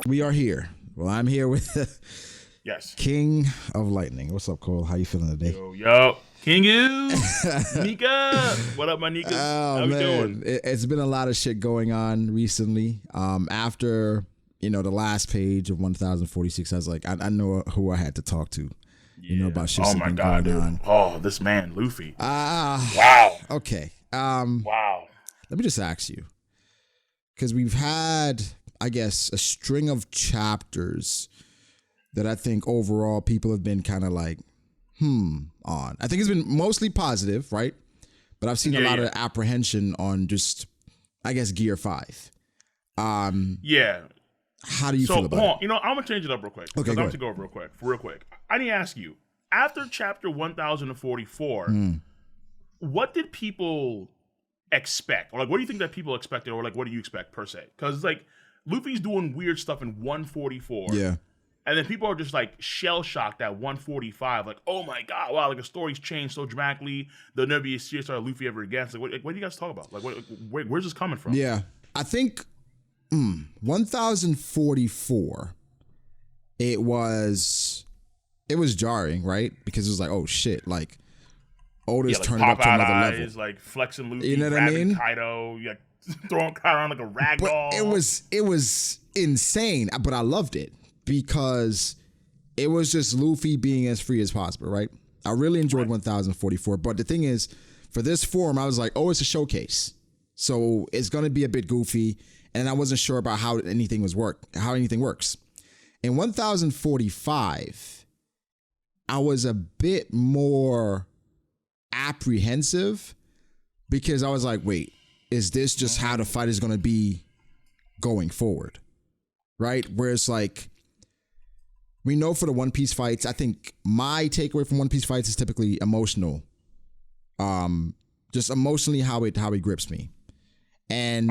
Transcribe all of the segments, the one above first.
We are here. Well, I'm here with yes, King of Lightning. What's up, Cole? How you feeling today? Yo, Kingu, Nika. What up, my Nikas? Oh, How we man. doing? It's been a lot of shit going on recently. After the last page of 1046, I was like, I know who I had to talk to. Yeah. About shit. Oh my god, dude. On. Oh, this man, Luffy. Wow. Okay. Wow. Let me just ask you, because we've had, I guess, a string of chapters that I think overall people have been kind of like, on. I think it's been mostly positive, right? But I've seen a lot of apprehension on just, I guess, Gear 5. Yeah. How do you feel about it? I'm going to change it up real quick. Okay, I'm going to go real quick. I need to ask you, after chapter 1044, what did people expect? Or, like, what do you think that people expected? Or, like, what do you expect, per se? Because, like, Luffy's doing weird stuff in 144. Yeah. And then people are just like shell-shocked at 145. Like, oh my God, wow, like the story's changed so dramatically. There'll never be a serious story of Luffy ever again. So what do you guys talk about? Like, where's this coming from? Yeah. I think 1044, it was jarring, right? Because it was like, oh shit, like, Oda's turning up to another level. Like flexing Luffy, you know what I mean? Kaido, like, throwing Kaido around like a rag doll. It was insane, but I loved it because it was just Luffy being as free as possible, right? I really enjoyed 1044, but the thing is, for this form, I was like, oh, it's a showcase, so it's gonna be a bit goofy, and I wasn't sure about how anything works. In 1045, I was a bit more apprehensive because I was like, wait, is this just how the fight is going to be going forward? Right? Where it's like, we know for the One Piece fights, I think my takeaway from One Piece fights is typically emotional. Just emotionally how it grips me. And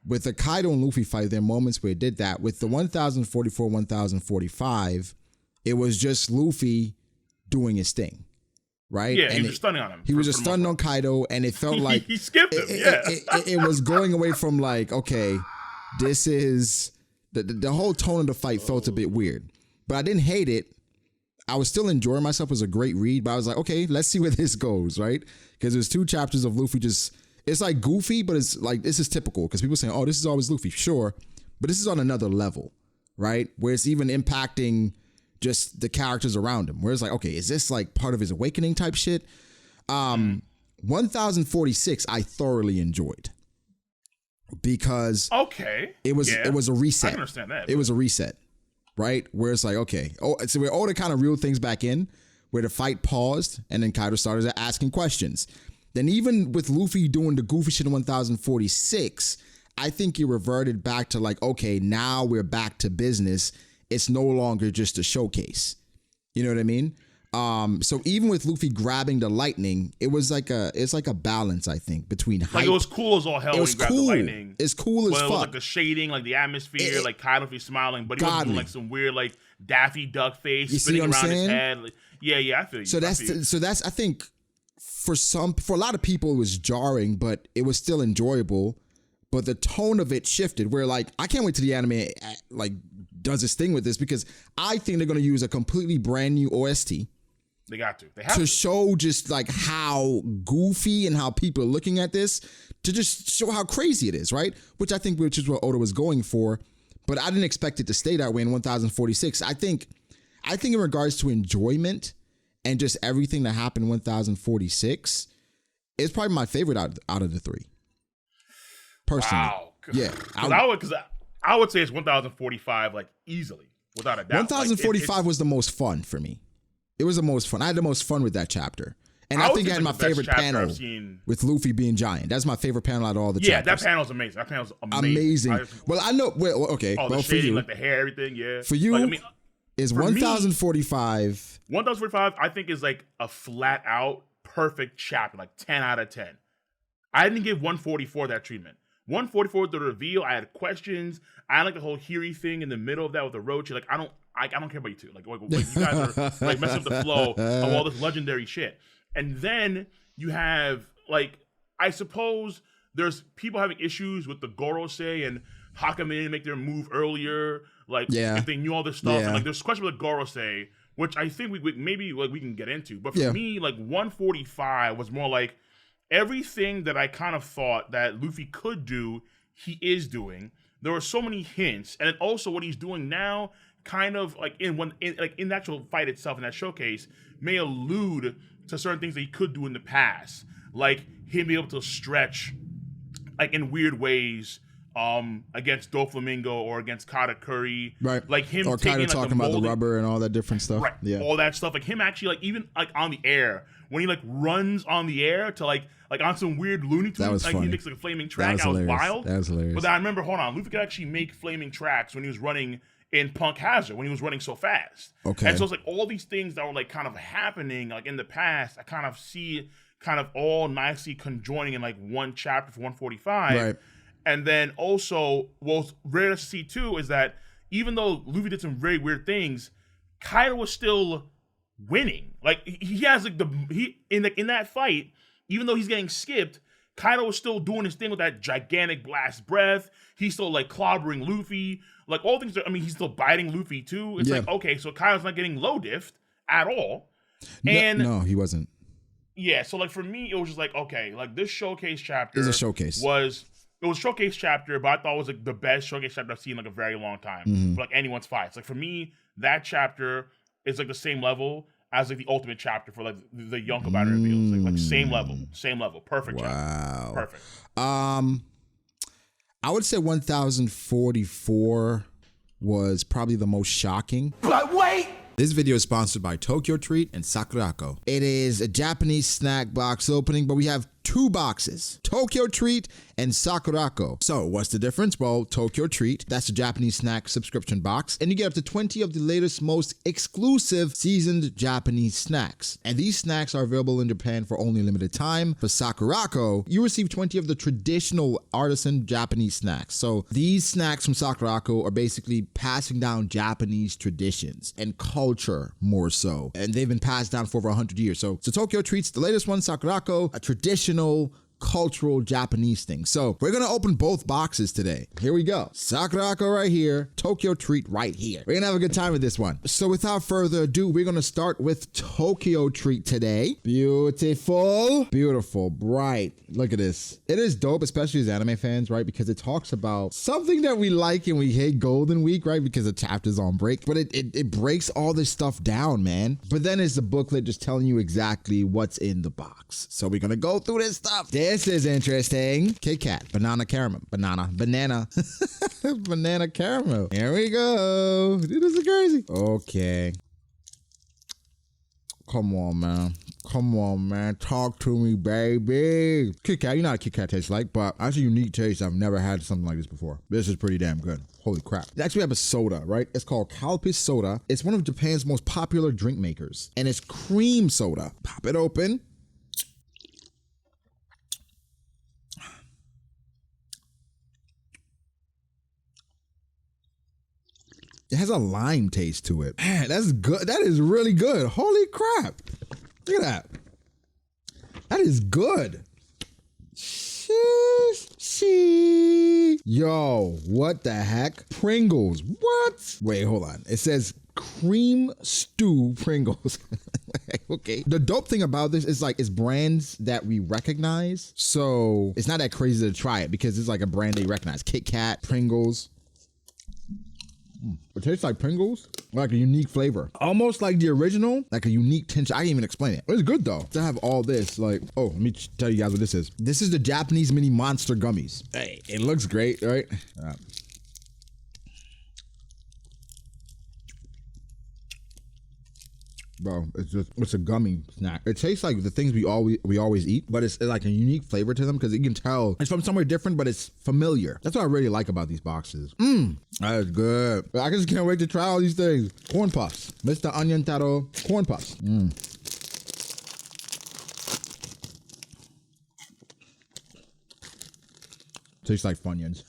with the Kaido and Luffy fight, there are moments where it did that. With the 1044, 1045, it was just Luffy doing his thing. Right? Yeah, and he was just stunning on him. He was just stunning on Kaido, and it felt like he skipped him. It was going away from like, okay, this is the whole tone of the fight felt a bit weird, but I didn't hate it. I was still enjoying myself. It was a great read, but I was like, okay, let's see where this goes, right? Because there's 2 chapters of Luffy it's like goofy, but it's like, this is typical because people saying, oh, this is always Luffy, sure, but this is on another level, right? Where it's even impacting just the characters around him, where it's like, okay, is this like part of his awakening type shit? 1046, I thoroughly enjoyed because it was a reset. I understand that. It was a reset, right? Where it's like, okay, so where Oda kind of reeled things back in, where the fight paused, and then Kaido started asking questions. Then even with Luffy doing the goofy shit in 1046, I think he reverted back to like, okay, now we're back to business. It's no longer just a showcase. You know what I mean? So even with Luffy grabbing the lightning, it's like a balance, I think, between hype. Like, it was cool as all hell when he grabbed the lightning. It's cool as fuck. It was like the shading, like the atmosphere, like Kaido smiling, but he was doing like some weird like Daffy Duck face spinning around his head. Like, yeah, I feel you. So that's I think for a lot of people it was jarring, but it was still enjoyable. But the tone of it shifted where like, I can't wait till the anime like does its thing with this, because I think they're going to use a completely brand new OST. They got to. They have to show just like how goofy and how people are looking at this, to just show how crazy it is, right? Which is what Oda was going for, but I didn't expect it to stay that way in 1046. I think in regards to enjoyment and just everything that happened in 1046, it's probably my favorite out of the 3. Personally. Wow. Yeah. I would say it's 1045, like, easily, without a doubt. 1045 was the most fun for me. It was the most fun. I had the most fun with that chapter. And I think I had my favorite panel with Luffy being giant. That's my favorite panel out of all the chapters. Yeah, that panel's amazing. That panel's amazing. Well, I know. Well, okay. Oh, the shading, like the hair, everything, yeah. For you, like, is 1045. 1045, I think, is like a flat out perfect chapter, like 10 out of 10. I didn't give 144 that treatment. 144 with the reveal, I had questions. I like the whole Hiri thing in the middle of that with the roach. Like, I don't care about you two. Like you guys are like messing up the flow of all this legendary shit. And then you have like, I suppose there's people having issues with the Gorosei and Hakamine to make their move earlier. Like if they knew all this stuff. And like there's questions with the Gorosei, which I think we maybe like we can get into. But for me, like 145 was more like everything that I kind of thought that Luffy could do, he is doing. There were so many hints, and then also what he's doing now, kind of like in the actual fight itself in that showcase, may allude to certain things that he could do in the past, like him being able to stretch, like in weird ways, against Doflamingo or against Katakuri, right? Like him or taking, kind of talking about the rubber and all that different stuff, right? Yeah, all that stuff, like him actually, like even like on the air when he like runs on the air to like on some weird Looney Tunes, like funny. He makes like a flaming track. That was wild. That was hilarious. But then I remember, hold on, Luffy could actually make flaming tracks when he was running in Punk Hazard, when he was running so fast. Okay. And so it's like all these things that were like kind of happening like in the past, I kind of see kind of all nicely conjoining in like one chapter for 145. Right. And then also, what's rare to see too is that even though Luffy did some very weird things, Kaido was still winning. Like he has like in that fight, even though he's getting skipped, Kaido was still doing his thing with that gigantic blast breath. He's still like clobbering Luffy. Like all things, I mean, he's still biting Luffy too. It's like, okay, so Kaido's not getting low diffed at all. And no, he wasn't. Yeah, so like for me, it was just like, okay, like this showcase chapter is a showcase. It was a showcase chapter, but I thought it was like the best showcase chapter I've seen in like a very long time for like anyone's fights. Like for me, that chapter is like the same level as like the ultimate chapter for like the Yonko battle reveals. Like same level, perfect. Wow, chapter. Perfect. I would say 1044 was probably the most shocking. But wait. This video is sponsored by Tokyo Treat and Sakurako. It is a Japanese snack box opening, but we have two boxes, Tokyo Treat and Sakurako. So what's the difference? Well, Tokyo Treat, that's a Japanese snack subscription box, and you get up to 20 of the latest, most exclusive seasoned Japanese snacks. And these snacks are available in Japan for only a limited time. For Sakurako, you receive 20 of the traditional artisan Japanese snacks. So these snacks from Sakurako are basically passing down Japanese traditions and culture more so. And they've been passed down for over 100 years. So Tokyo Treats, the latest one, Sakurako, a traditional cultural Japanese thing. So we're gonna open both boxes today. Here we go. Sakurako right here, Tokyo Treat right here. We're gonna have a good time with this one. So without further ado, we're gonna start with Tokyo Treat today. Beautiful, beautiful, bright. Look at this. It is dope, especially as anime fans, right? Because it talks about something that we like and we hate Golden Week, right? Because the chapter's on break, but it breaks all this stuff down, man. But then it's the booklet just telling you exactly what's in the box. So we're gonna go through this stuff. This is interesting. Kit Kat, banana caramel, banana caramel. Here we go. This is crazy. Okay. Come on, man. Talk to me, baby. Kit Kat, you know how Kit Kat tastes like, but that's a unique taste. I've never had something like this before. This is pretty damn good. Holy crap. Next, we have a soda, right? It's called Calpis Soda. It's one of Japan's most popular drink makers, and it's cream soda. Pop it open. It has a lime taste to it. Man, that's good. That is really good. Holy crap. Look at that. That is good. Sheesh. Yo, what the heck? Pringles. What? Wait, hold on. It says cream stew Pringles. Okay. The dope thing about this is like it's brands that we recognize. So it's not that crazy to try it because it's like a brand they recognize. Kit Kat, Pringles. It tastes like Pringles, like a unique flavor. Almost like the original, like a unique tinge. I can't even explain it. It's good though. To have all this, like, oh, let me tell you guys what this is. This is the Japanese mini monster gummies. Hey, it looks great, right? Bro, it's a gummy snack. It tastes like the things we always eat, but it's like a unique flavor to them because you can tell it's from somewhere different, but it's familiar. That's what I really like about these boxes. That is good. I just can't wait to try all these things. Corn puffs, Mr. Onion Taro corn puffs. Tastes like Funyuns.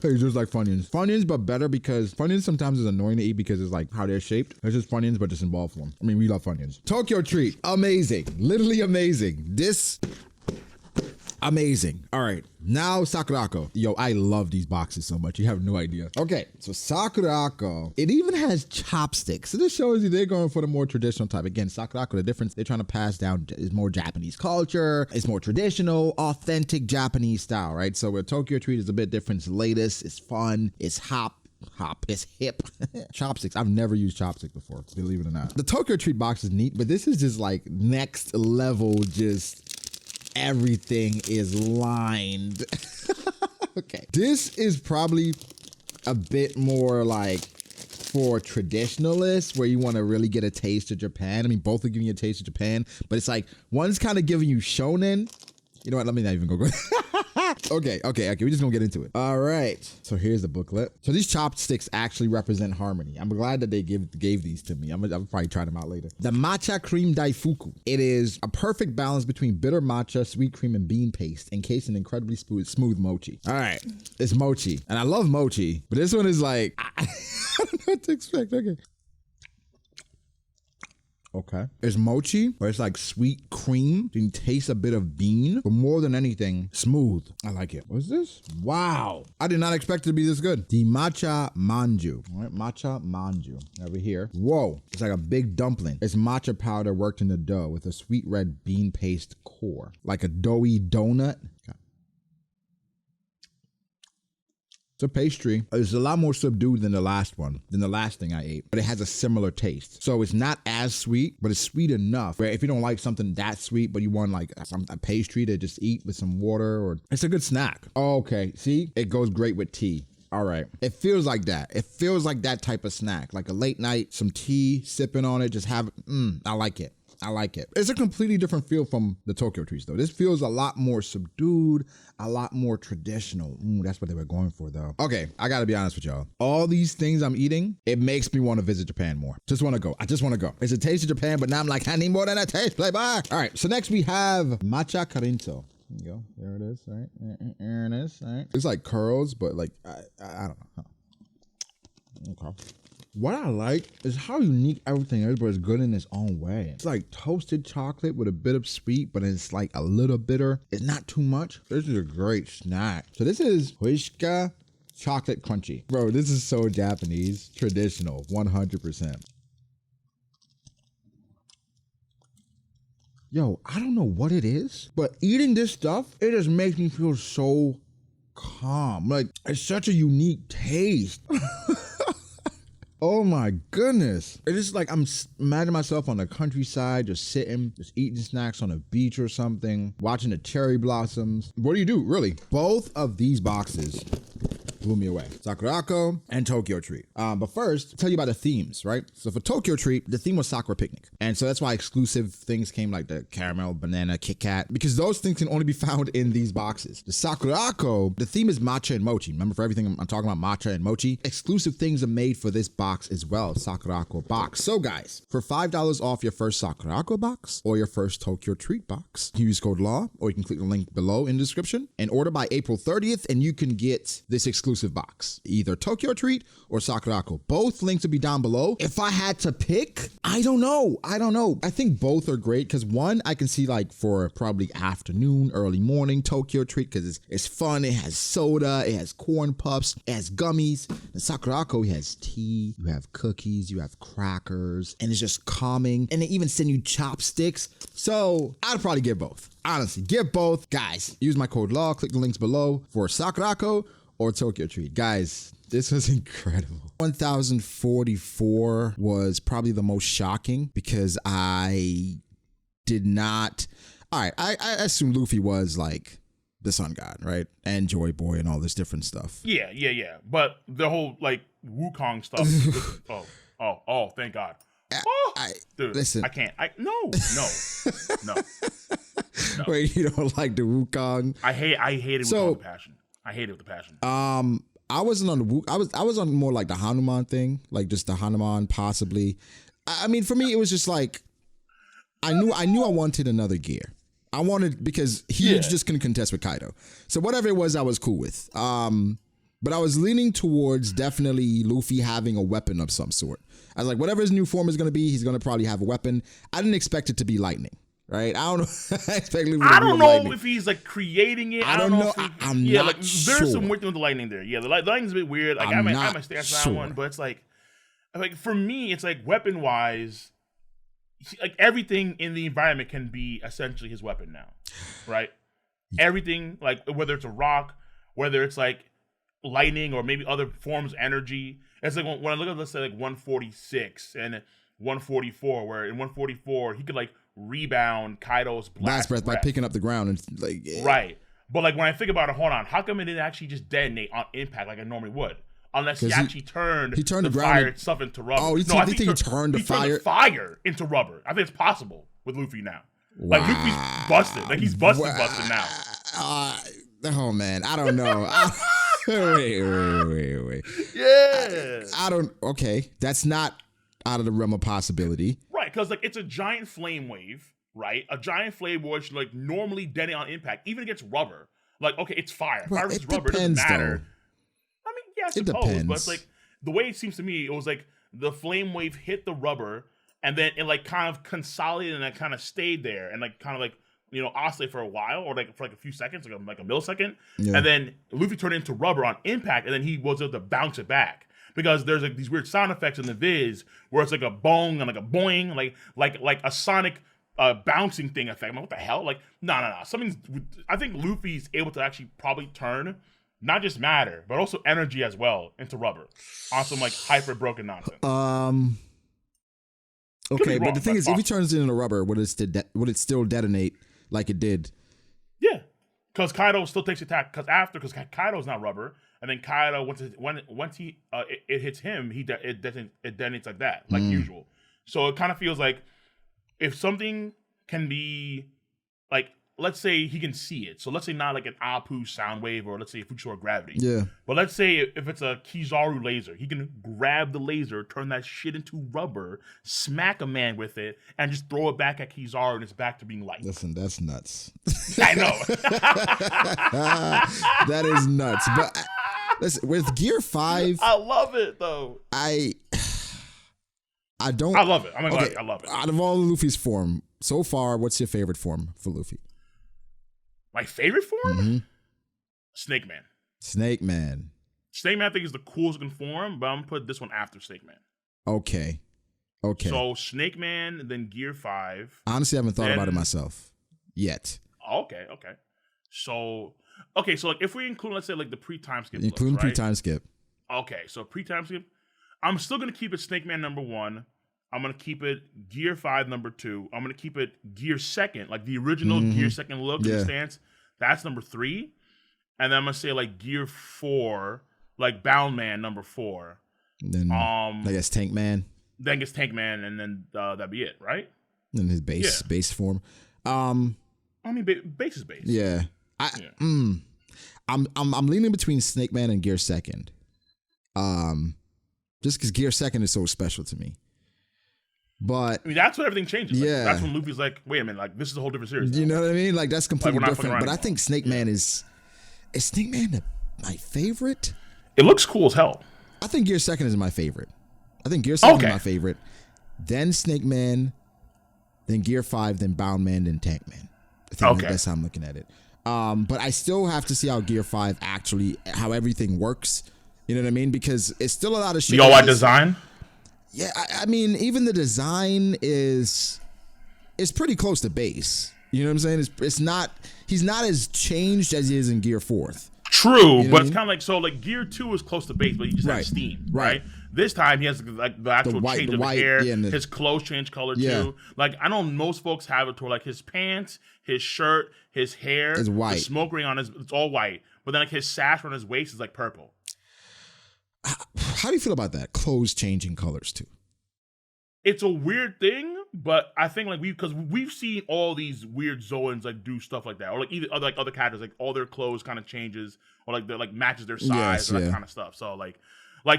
Tastes just like Funyuns. Funyuns, but better because Funyuns sometimes is annoying to eat because it's like how they're shaped. It's just Funyuns, but just in ball form. I mean, we love Funyuns. Tokyo Treat, amazing. Literally amazing. This, amazing. All right, now Sakurako. Yo, I love these boxes so much. You have no idea. Okay, so Sakurako, it even has chopsticks. So this shows you they're going for the more traditional type. Again, Sakurako, the difference they're trying to pass down is more Japanese culture. It's more traditional, authentic Japanese style, right? So with Tokyo Treat is a bit different. It's latest, it's fun, it's it's hip. Chopsticks, I've never used chopsticks before, believe it or not. The Tokyo Treat box is neat, but this is just like next level, just everything is lined. Okay, this is probably a bit more like for traditionalists where you want to really get a taste of Japan. I mean, both are giving you a taste of Japan, but it's like one's kind of giving you shonen. You know what? Let me not even go. Okay. We're just gonna get into it. All right. So here's the booklet. So these chopsticks actually represent harmony. I'm glad that they gave these to me. I'll probably try them out later. The matcha cream daifuku. It is a perfect balance between bitter matcha, sweet cream, and bean paste, encased in incredibly smooth mochi. All right. It's mochi, and I love mochi, but this one is like I don't know what to expect. Okay. It's mochi, but it's like sweet cream. You can taste a bit of bean, but more than anything, smooth. I like it. What's this? Wow. I did not expect it to be this good. The matcha manju. All right, matcha manju. Over here. Whoa. It's like a big dumpling. It's matcha powder worked in the dough with a sweet red bean paste core. Like a doughy donut. Okay. It's a pastry. It's a lot more subdued than the last thing I ate, but it has a similar taste. So it's not as sweet, but it's sweet enough where if you don't like something that sweet, but you want like a pastry to just eat with some water, or it's a good snack. Okay, see? It goes great with tea. All right. It feels like that. It feels like that type of snack, like a late night, some tea, sipping on it, just have, I like it. I like it. It's a completely different feel from the Tokyo Treats though. This feels a lot more subdued, a lot more traditional. That's what they were going for though. Okay, I gotta be honest with y'all. All these things I'm eating, it makes me want to visit Japan more. Just want to go. I just want to go. It's a taste of Japan, but now I'm like, I need more than a taste. Play bye. All right, so next we have matcha karinto. There you go. There it is. All right. There it is. All right. It's like curls, but like, I don't know. Okay. What I like is how unique everything is, but it's good in its own way. It's like toasted chocolate with a bit of sweet, but it's like a little bitter. It's not too much. This is a great snack. So this is Huishka chocolate crunchy. Bro, this is so Japanese. Traditional, 100%. Yo, I don't know what it is, but eating this stuff, it just makes me feel so calm. Like, it's such a unique taste. Oh my goodness. It is like I'm imagining myself on the countryside, just sitting, just eating snacks on a beach or something, watching the cherry blossoms. What do you do, really? Both of these boxes blew me away. Sakurako and Tokyo Treat. But first, I'll tell you about the themes, right? So for Tokyo Treat, the theme was Sakura Picnic. And so that's why exclusive things came like the caramel, banana, Kit Kat, because those things can only be found in these boxes. The Sakurako, the theme is matcha and mochi. Remember, for everything I'm talking about matcha and mochi, exclusive things are made for this box as well, Sakurako box. So guys, for $5 off your first Sakurako box or your first Tokyo Treat box, you use code LAW, or you can click the link below in the description and order by April 30th, and you can get this exclusive box, either Tokyo Treat or Sakurako. Both links will be down below. If I had to pick, I don't know. I think both are great because one, I can see like for probably afternoon, early morning Tokyo Treat because it's fun. It has soda, it has corn puffs, it has gummies. And Sakurako has tea, you have cookies, you have crackers, and it's just calming. And they even send you chopsticks. So I'd probably get both. Honestly, get both. Guys, use my code LAW, click the links below for Sakurako or Tokyo Treat. Guys, this was incredible. 1044 was probably the most shocking because I did not, all right, I assume Luffy was like the sun god, right? And Joy Boy and all this different stuff. Yeah. But the whole like Wukong stuff. oh, thank God. Dude, listen. I can't. No. Wait, you don't like the Wukong? I hate it with all the passion. I hate it with the passion. I wasn't on the I was on more like the Hanuman thing, like just the Hanuman possibly. I mean, for me, it was just like I knew I wanted another gear. I wanted, because he just couldn't contest with Kaido. So whatever it was, I was cool with. But I was leaning towards definitely Luffy having a weapon of some sort. I was like, whatever his new form is going to be, he's going to probably have a weapon. I didn't expect it to be lightning, right? I don't know. I don't know if he's like creating it. I don't know. I'm not like sure. There's some weird thing with the lightning there. Yeah, the lightning's a bit weird. Like I might stance on that one, but it's like for me, it's like weapon wise, like everything in the environment can be essentially his weapon now, right? Everything, like whether it's a rock, whether it's like lightning or maybe other forms of energy. It's like when I look at, let's say, like 146 and 144, where in 144 he could like rebound Kaido's blast breath by picking up the ground and like right. But like when I think about it, hold on, how come it didn't actually just detonate on impact like it normally would? Unless he actually turned the fire itself into rubber. Oh, I think he turned the fire into rubber. I think it's possible with Luffy now. Wow. Like Luffy's busted. Like he's busted now. Oh man, I don't know. Wait. Yeah. I don't. Okay, that's not out of the realm of possibility. Right, because like it's a giant flame wave, right? A giant flame wave should like normally detonate on impact, even against rubber. Like, okay, it's fire. Fire versus rubber doesn't matter. Though. I mean, yeah, I suppose, but it's like the way it seems to me, it was like the flame wave hit the rubber, and then it like kind of consolidated and it kind of stayed there, and like kind of like, you know, oscillate for a while, or like for like a few seconds, like a millisecond, and then Luffy turned into rubber on impact, and then he was able to bounce it back because there's like these weird sound effects in the viz where it's like a bong and like a boing, like a sonic bouncing thing effect. I'm like, what the hell? Like, no. Something's. I think Luffy's able to actually probably turn not just matter but also energy as well into rubber on some like hyper broken nonsense. Okay, but the thing is, if he turns it into rubber, would it still detonate like it did? Yeah, because Kaido still takes attack. Because Kaido's not rubber, and then Kaido once it hits him, it detonates like that, like usual. So it kind of feels like if something can be like, let's say he can see it. So let's say not like an Apu sound wave, or let's say Fukushima gravity. Yeah. But let's say if it's a Kizaru laser, he can grab the laser, turn that shit into rubber, smack a man with it, and just throw it back at Kizaru, and it's back to being light. Listen, that's nuts. I know. That is nuts. But listen, with Gear 5, I love it though. I don't. I love it. I'm okay, I love it. Out of all of Luffy's form so far, what's your favorite form for Luffy? My favorite form? Mm-hmm. Snake Man. Snake Man, I think is the coolest looking form, but I'm gonna put this one after Snake Man. Okay. So Snake Man, then Gear 5. Honestly, I haven't thought about it myself yet. Okay. So like if we include, let's say, like the pre-time skip. Including looks, right? pre-time skip. Okay, so pre-time skip. I'm still gonna keep it Snake Man number 1. I'm going to keep it Gear 5 number 2. I'm going to keep it Gear 2nd, like the original Gear 2nd look and stance. That's number 3. And then I'm going to say like Gear 4, like Bound Man number 4. And then I guess Tank Man. Then gets Tank Man, and then that'd be it, right? And his base form. I mean, base is base. Yeah. I'm leaning between Snake Man and Gear 2nd. Just because Gear 2nd is so special to me. But I mean, that's when everything changes. Like, that's when Luffy's like, wait a minute, like this is a whole different series now. You know what I mean? Like that's completely different. But I think Snake Man is Snake Man my favorite? It looks cool as hell. I think Gear 2nd is my favorite. I think Gear 2nd is my favorite. Then Snake Man, then Gear 5, then Bound Man, then Tank Man. I think that's how I'm looking at it. But I still have to see how Gear 5 actually, how everything works. You know what I mean? Because it's still a lot of shit. The all-white design? Yeah, I mean, even the design is pretty close to base. You know what I'm saying? It's not. He's not as changed as he is in Gear 4th. True, you know but it's kind of like like Gear 2 is close to base, but he just has steam, right? This time he has like the actual change of the hair. His clothes change color too. Like I know most folks have it to where like his pants, his shirt, his hair, is white. The smoke ring on it's all white, but then like his sash on his waist is like purple. How do you feel about that? Clothes changing colors too. It's a weird thing, but I think like because we've seen all these weird Zoans like do stuff like that, or like either other characters like all their clothes kind of changes, or like they're like matches their size, or that kind of stuff. So like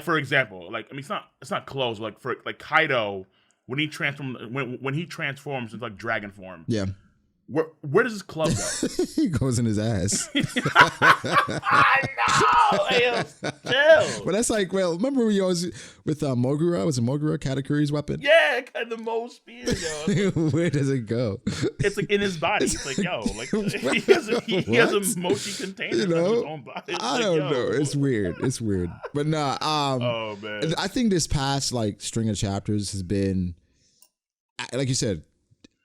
for example, like I mean it's not clothes, but like for like Kaido when he transforms into like dragon form. Yeah. Where does this club go? He goes in his ass. I know. Hey, chill. But that's like, well, remember we always with Mogura? Was it Mogura Katakuri's weapon? Yeah, kind of the most speed, yo. Where does it go? It's like in his body. It's like, yo, like he has a mochi container in his own body. I don't know. It's weird. It's weird. But nah, oh man. I think this past like string of chapters has been, like you said,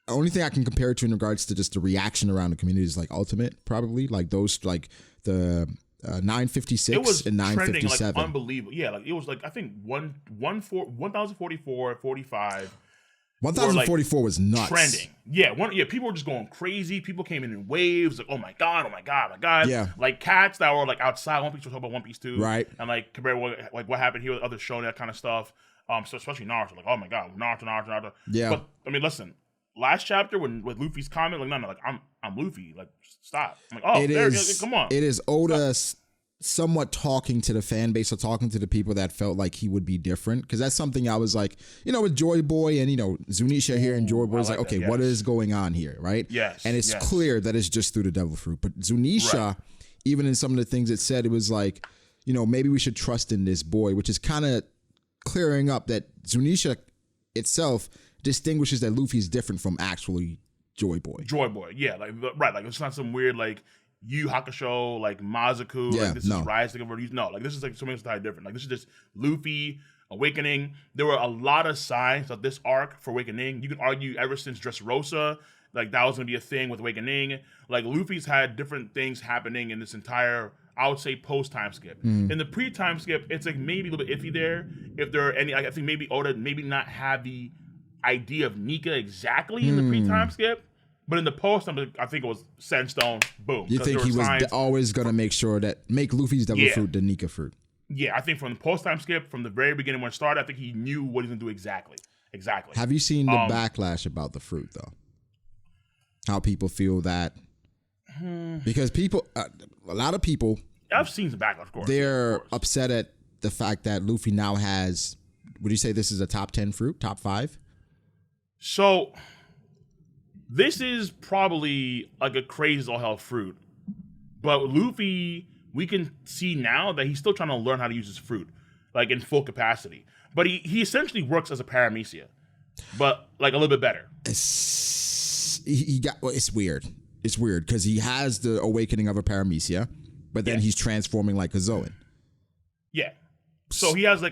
the only thing I can compare it to in regards to just the reaction around the community is like Ultimate, probably like those like the 956 and 957. Like unbelievable. Yeah, like it was like I think 1044, 45. 1044 was nuts. Trending. Yeah, people were just going crazy. People came in waves, like, oh my god. Yeah. Like cats that were like outside. One Piece was talking about One Piece too. Right. And like compared to what happened here with other show, that kind of stuff. So especially Naruto, like, oh my god, Naruto. Yeah. But I mean, listen, last chapter with Luffy's comment, like, no, like I'm Luffy, like stop. I'm like, oh, come on. It is Oda somewhat talking to the fan base or talking to the people that felt like he would be different, because that's something I was like, with Joy Boy and Zunisha here, and Joy Boy was like, okay, what is going on here, right? Yes. And it's clear that it's just through the devil fruit. But Zunisha, even in some of the things it said, it was like, maybe we should trust in this boy, which is kind of clearing up that Zunisha itself distinguishes that Luffy's different from actually Joy Boy. Joy Boy, yeah, like like it's not some weird like Yu Hakusho, like Mazaku, like this is Rise to Convert. No, like this is like something entirely different. Like this is just Luffy awakening. There were a lot of signs of this arc for awakening. You can argue ever since Dressrosa, like that was gonna be a thing with awakening. Like Luffy's had different things happening in this entire, I would say, post time skip. In the pre time skip, it's like maybe a little bit iffy there. If there are any, I think maybe Oda maybe not have the idea of Nika exactly in the pre time skip. But in the post, I think it was set in stone. Boom. You think he was always going to make Luffy's devil fruit the Nika fruit? Yeah, I think from the post time skip, from the very beginning when it started, I think he knew what he was going to do exactly. Have you seen the backlash about the fruit, though? How people feel that? Because people, a lot of people... I've seen the backlash, of course. They're upset at the fact that Luffy now has... Would you say this is a top 10 fruit? Top 5? So... This is probably like a crazy as all hell fruit. But Luffy, we can see now that he's still trying to learn how to use his fruit, like in full capacity. But he essentially works as a paramecia, but like a little bit better. It's weird. It's weird because he has the awakening of a paramecia, but then he's transforming like a Zoan. Yeah. So he has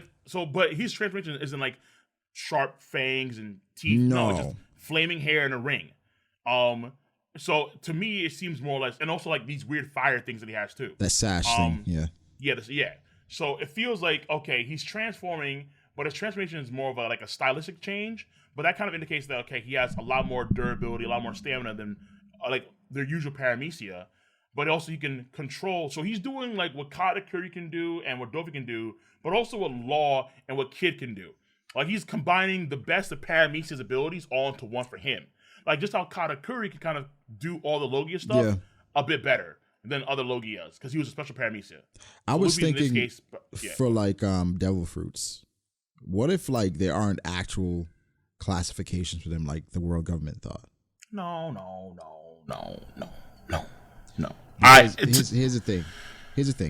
but his transformation isn't like sharp fangs and teeth. No, it's just flaming hair and a ring. So to me, it seems more or less, and also like these weird fire things that he has too. That sash thing, yeah. Yeah. So it feels like, okay, he's transforming, but his transformation is more of a stylistic change. But that kind of indicates that, okay, he has a lot more durability, a lot more stamina than like their usual paramecia. But also he can control. So he's doing like what Katakuri can do and what Dofi can do, but also what Law and what Kid can do. Like he's combining the best of Paramecia's abilities all into one for him. Like just how Katakuri can kind of do all the Logia stuff a bit better than other Logias because he was a special Paramecia. I was thinking for like devil fruits, what if like there aren't actual classifications for them like the world government thought? No. Here's the thing.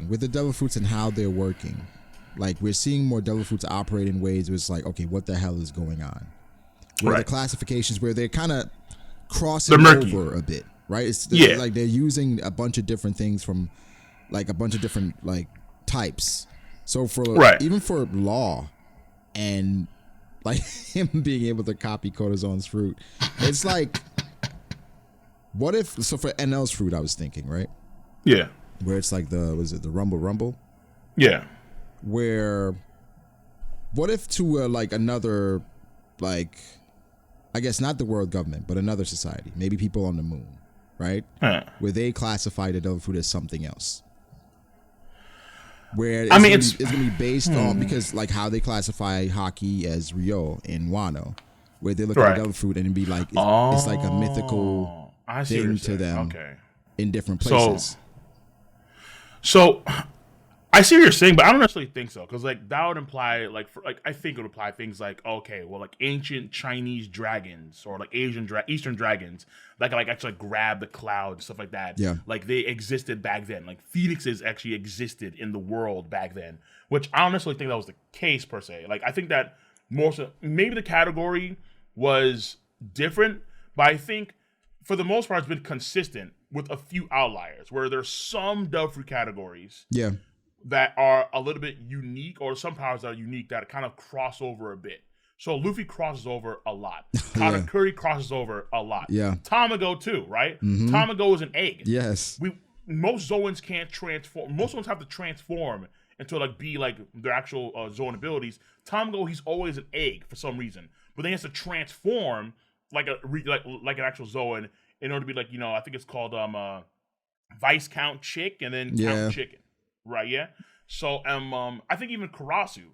With the devil fruits and how they're working, like we're seeing more devil fruits operate in ways where it's like, okay, what the hell is going on? Where the classifications where they're kind of crossing over a bit, right? It's like they're using a bunch of different things from like a bunch of different like types. So for even for Law and like him being able to copy Kodazone's fruit, it's like what if for NL's fruit I was thinking, right? Yeah. Where it's like the Rumble? Yeah. Where what if to like another like I guess not the world government, but another society, maybe people on the moon, right? Where they classify the devil fruit as something else. Where it's going to be based on, because like how they classify Haki as Ryo in Wano, where they look at the devil fruit and it'd be like, it's like a mythical thing to them in different places. So I see what you're saying, but I don't necessarily think so, because like that would imply I think it would imply things like, okay, well, like ancient Chinese dragons or like Eastern dragons that can like actually grab the cloud and stuff like that. Yeah, like they existed back then. Like phoenixes actually existed in the world back then, which I don't necessarily think that was the case per se. Like I think that maybe the category was different, but I think for the most part it's been consistent with a few outliers where there's some dub fruit categories. Yeah. That are a little bit unique, or some powers that are unique that kind of cross over a bit. So Luffy crosses over a lot. Katakuri crosses over a lot. Yeah. Tamago too, right? Mm-hmm. Tamago is an egg. Yes. Most Zoans can't transform. Most Zoans have to transform into like be like their actual Zoan abilities. Tamago, he's always an egg for some reason, but then he has to transform like an actual Zoan in order to be like, I think it's called Vice Count Chick and then Count Chicken. Right, yeah. So, I think even Karasu,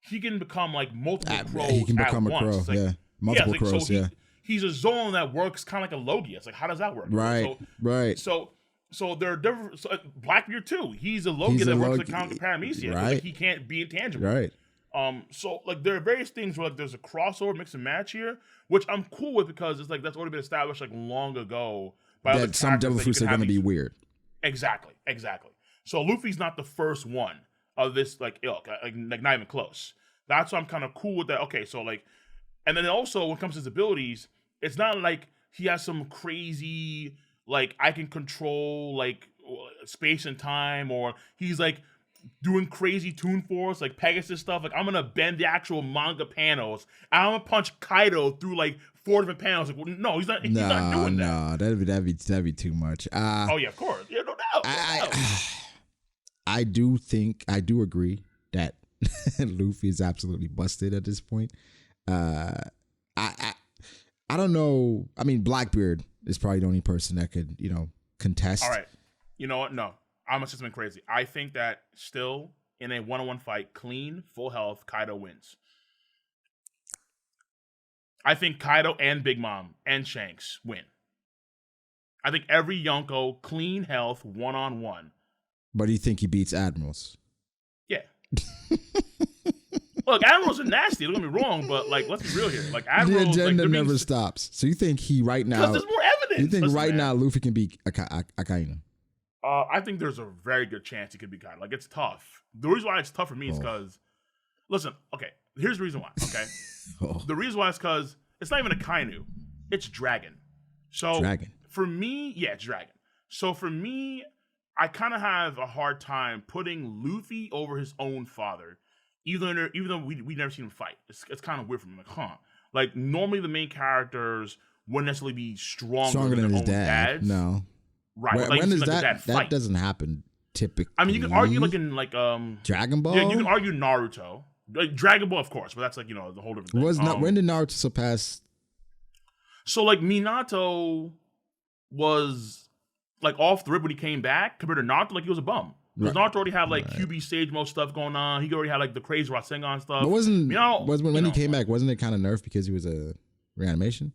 he can become like multiple crows. He can become a crow, like, multiple crows. So he's a Zoan that works kind of like a Logia. It's like, how does that work? Right, right. So there are different. So Blackbeard too. He's a Logia that works like counter paramecia. Right. Like he can't be intangible. Right. So like there are various things where like there's a crossover, mix and match here, which I'm cool with because it's like that's already been established like long ago. By that some devil fruits are going to be weird. Exactly. So Luffy's not the first one of this like ilk, like not even close. That's why I'm kind of cool with that. Okay, so like, and then also when it comes to his abilities, it's not like he has some crazy like I can control like space and time, or he's like doing crazy Toon Force like Pegasus stuff. Like I'm gonna bend the actual manga panels. I'm gonna punch Kaido through like 4 different panels. Like, well, no, he's not doing that. No, that'd be too much. Oh yeah, of course. Yeah, no doubt. I do agree that Luffy is absolutely busted at this point. I don't know. I mean, Blackbeard is probably the only person that could, contest. All right. You know what? No, I'm a system crazy. I think that still in a 1-on-1 fight, clean, full health, Kaido wins. I think Kaido and Big Mom and Shanks win. I think every Yonko, clean health, 1-on-1. But do you think he beats Admirals? Yeah. Look, Admirals are nasty. Don't get me wrong, but like, let's be real here. Like, Admirals, the agenda never stops. So you think he right now? Because there's more evidence. You think right now Luffy can beat Akainu? I think there's a very good chance he could be Kaino. Like, it's tough. The reason why it's tough for me is because, listen, okay, here's the reason why. Okay, the reason why is because it's not even a Kainu, it's Dragon. So for me, yeah, it's Dragon. So for me, I kind of have a hard time putting Luffy over his own father, even though we never seen him fight. It's kind of weird for me. Like, like normally the main characters wouldn't necessarily be stronger than his own dads. No, right? When is that? That doesn't happen typically. I mean, you can argue like in Dragon Ball. Yeah, you can argue Naruto, like Dragon Ball, of course, but that's like the whole different thing. When did Naruto surpass? So like Minato was like off the rip when he came back compared to Naruto, like he was a bum. Because Naruto already had like QB stage mode stuff going on. He already had like the crazy Rasengan stuff. But when he came back, wasn't it kind of nerfed because he was a reanimation?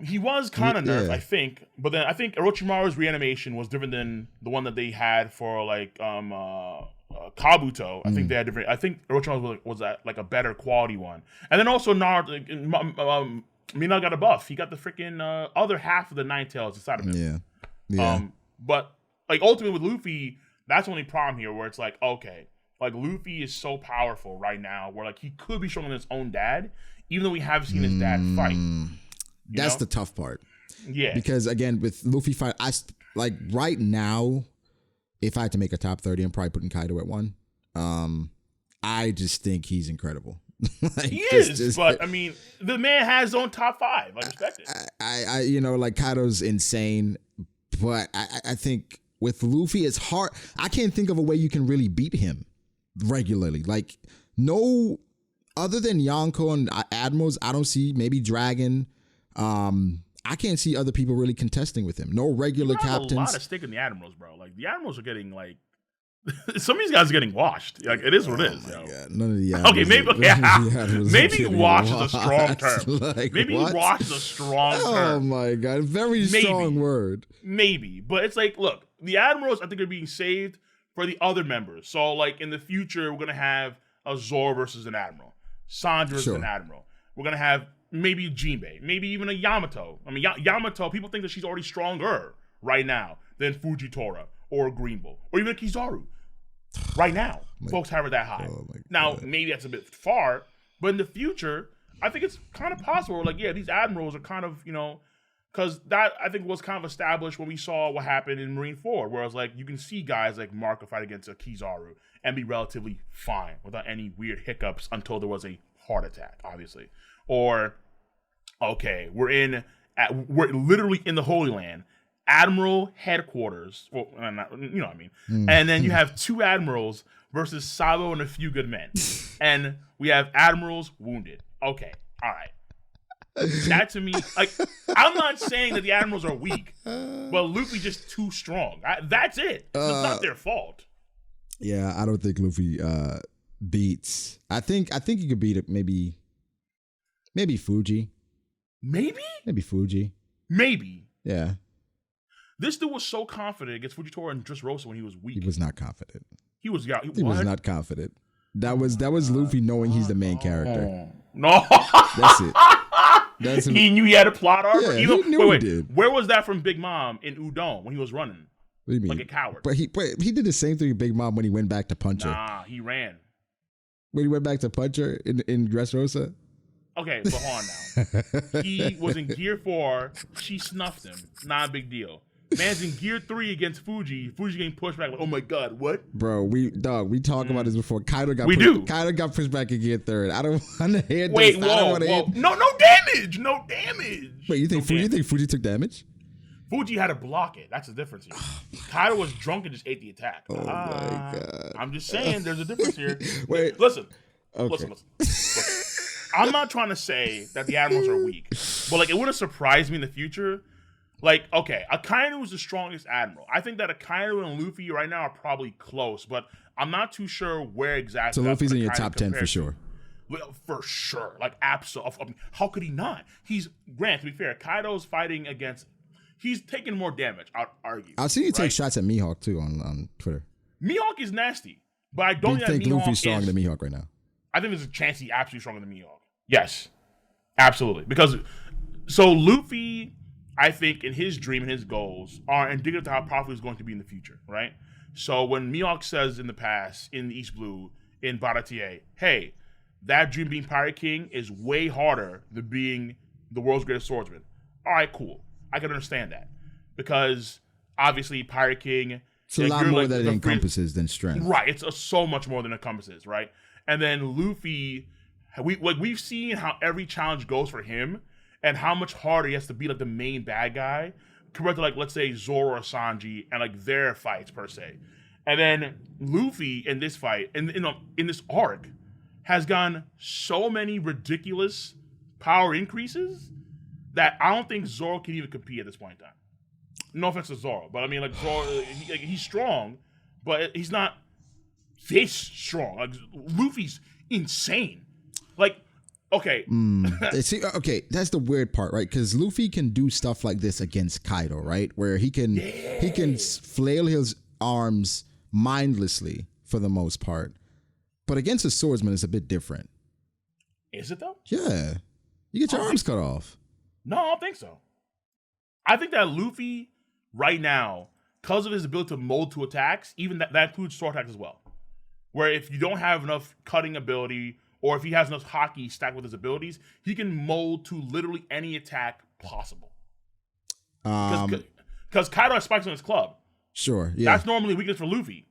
He was kind of nerfed, I think. But then I think Orochimaru's reanimation was different than the one that they had for like Kabuto. I think they had different. I think Orochimaru was at like a better quality one. And then also Naruto, Minato got a buff. He got the freaking other half of the Nine Tails inside of him. Yeah. But like ultimately with Luffy, that's the only problem here where it's like, okay, like Luffy is so powerful right now where like he could be stronger than his own dad, even though we haven't seen his dad fight. That's the tough part. Yeah. Because again, with Luffy fight, like right now, if I had to make a top 30, I'm probably putting Kaido at 1. I just think he's incredible. Like, he is, but I mean, the man has his own top 5. I respect it. I like Kaido's insane, but I think with Luffy, it's hard. I can't think of a way you can really beat him regularly. Like, no, other than Yonko and Admirals, I don't see, maybe Dragon. I can't see other people really contesting with him. No regular captains. A lot of stake in the Admirals, bro. Like, the Admirals are getting, like, some of these guys are getting washed. Like, it is what it is. God. None of the Admirals. Okay, maybe wash is a strong term. Like, maybe wash is a strong term. Oh, my God. Very strong word. Maybe. But it's like, look, the Admirals, I think, are being saved for the other members. So like in the future, we're gonna have a Zoro versus an Admiral, Sanji versus an Admiral. We're gonna have maybe Jinbei, maybe even a Yamato. I mean, Yamato, people think that she's already stronger right now than Fujitora or Green Bull or even Kizaru. Right now, folks have her that high. Now, maybe that's a bit far, but in the future, I think it's kind of possible. Like, yeah, these Admirals are kind of, because that, I think, was kind of established when we saw what happened in Marineford, where it's like, you can see guys like Marco fight against a Kizaru and be relatively fine without any weird hiccups until there was a heart attack, obviously. Or, okay, we're literally in the Holy Land, Admiral headquarters, well, you know what I mean, and then you have two Admirals versus Sabo and a few good men, and we have Admirals wounded. Okay, all right. That to me, like, I'm not saying that the Admirals are weak, but Luffy just too strong. That's it. It's not their fault. Yeah, I don't think Luffy beats. I think you could beat it. Maybe Fuji. Maybe Fuji. Maybe. Yeah. This dude was so confident against Fujitora and Dressrosa when he was weak. He was not confident. He was not confident. That was Luffy knowing he's the main character. No. That's he knew he had a plot arc. Yeah, he knew he did. Where was that from Big Mom in Udon when he was running? What do you mean? Like a coward. But he did the same thing with Big Mom when he went back to punch her. Nah, he ran. When he went back to punch her in Dressrosa? Okay, but hold on now. He was in Gear 4. She snuffed him. Not a big deal. Man's in Gear 3 against Fuji. Fuji's getting pushed back. Like, oh my God, what? Bro, we talked about this before. Kaido got pushed back in Gear 3. I don't want to hear this. Wait, whoa. No damage. No damage. Wait, you think Fuji took damage? Fuji had to block it. That's the difference here. Kaido was drunk and just ate the attack. Oh my God. I'm just saying there's a difference here. Wait. Listen. Okay. Listen. I'm not trying to say that the Admirals are weak, but like it wouldn't surprise me in the future. Like, okay, Akainu is the strongest Admiral. I think that Akainu and Luffy right now are probably close, but I'm not too sure where exactly. So Luffy's in your top 10 for sure. For sure. Like, absolutely. How could he not? Grant, to be fair, Kaido's fighting against. He's taking more damage, I'd argue. I've seen you take shots at Mihawk, too, on Twitter. Mihawk is nasty, but I don't think Luffy's stronger than Mihawk right now. I think there's a chance he's absolutely stronger than Mihawk. Yes. Absolutely. Because, so Luffy, I think, in his dream and his goals are indicative to how powerful he's going to be in the future, right? So when Mihawk says in the past, in East Blue, in B.D.A, hey, that dream being Pirate King is way harder than being the world's greatest swordsman. All right, cool. I can understand that. Because, obviously, Pirate King... It's a lot more that it encompasses than strength. Right. It's so much more than it encompasses, right? And then Luffy... We've seen how every challenge goes for him and how much harder he has to be like the main bad guy compared to like, let's say, Zoro or Sanji and like their fights per se. And then Luffy in this fight, in this arc, has gotten so many ridiculous power increases that I don't think Zoro can even compete at this point in time. No offense to Zoro, but I mean, like, Zoro, he's strong, but he's not this strong. Like, Luffy's insane. Like, okay. See, okay, that's the weird part, right? Because Luffy can do stuff like this against Kaido, right? Where he can flail his arms mindlessly for the most part. But against a swordsman, it's a bit different. Is it though? Yeah. You get your arms cut off. No, I don't think so. I think that Luffy, right now, because of his ability to mold to attacks, even that includes sword attacks as well. Where if you don't have enough cutting ability, or if he has enough Haki stacked with his abilities, he can mold to literally any attack possible. Because Kaido has spikes on his club. Sure, yeah. That's normally weakness for Luffy.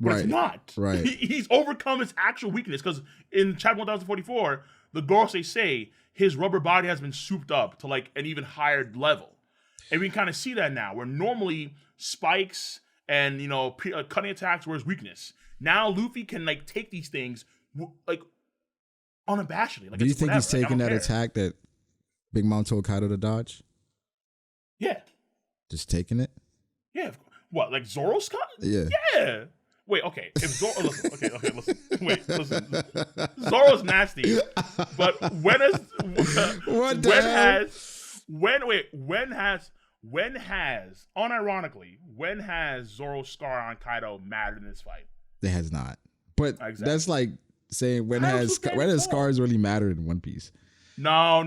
But it's not. Right. He's overcome his actual weakness. Because in chapter 1044, the Gorosei say his rubber body has been souped up to like an even higher level. And we can kind of see that now, where normally spikes and, cutting attacks were his weakness. Now Luffy can like take these things like unabashedly. Like, do you think he's taking that care. attack that Big Mom told Kaido to dodge? Yeah. Just taking it? Yeah. What, like Zoro's cut? Yeah. Yeah. Wait, okay. If Zoro, listen. Wait, listen. Zoro's nasty, but when has unironically, when has Zoro's scar on Kaido mattered in this fight? It has not. But that's like saying when has scars really mattered in One Piece? No.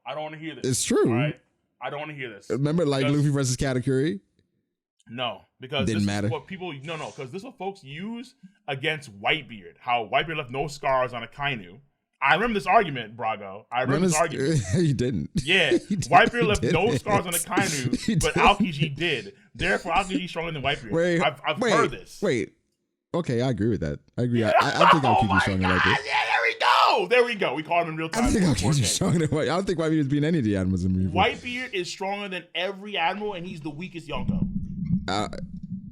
I don't want to hear this. It's true. All right? I don't want to hear this. Remember, like Luffy versus Katakuri? No, because didn't matter. Is what people because this is what folks use against Whitebeard. How Whitebeard left no scars on Akainu. I remember this argument, Brago. I remember this argument. You didn't. Yeah, Whitebeard left no scars on Akainu, but Aokiji did. Therefore, Aokiji is stronger than Whitebeard. I've heard this. Wait. Okay, I agree with that. I agree. I think Aokiji is stronger than Whitebeard. Yeah, there we go. We caught him in real time. I think Aokiji is stronger than Whitebeard. I don't think Whitebeard is beating any of the Admirals in Marineford. Whitebeard is stronger than every Admiral, and he's the weakest Yonko. I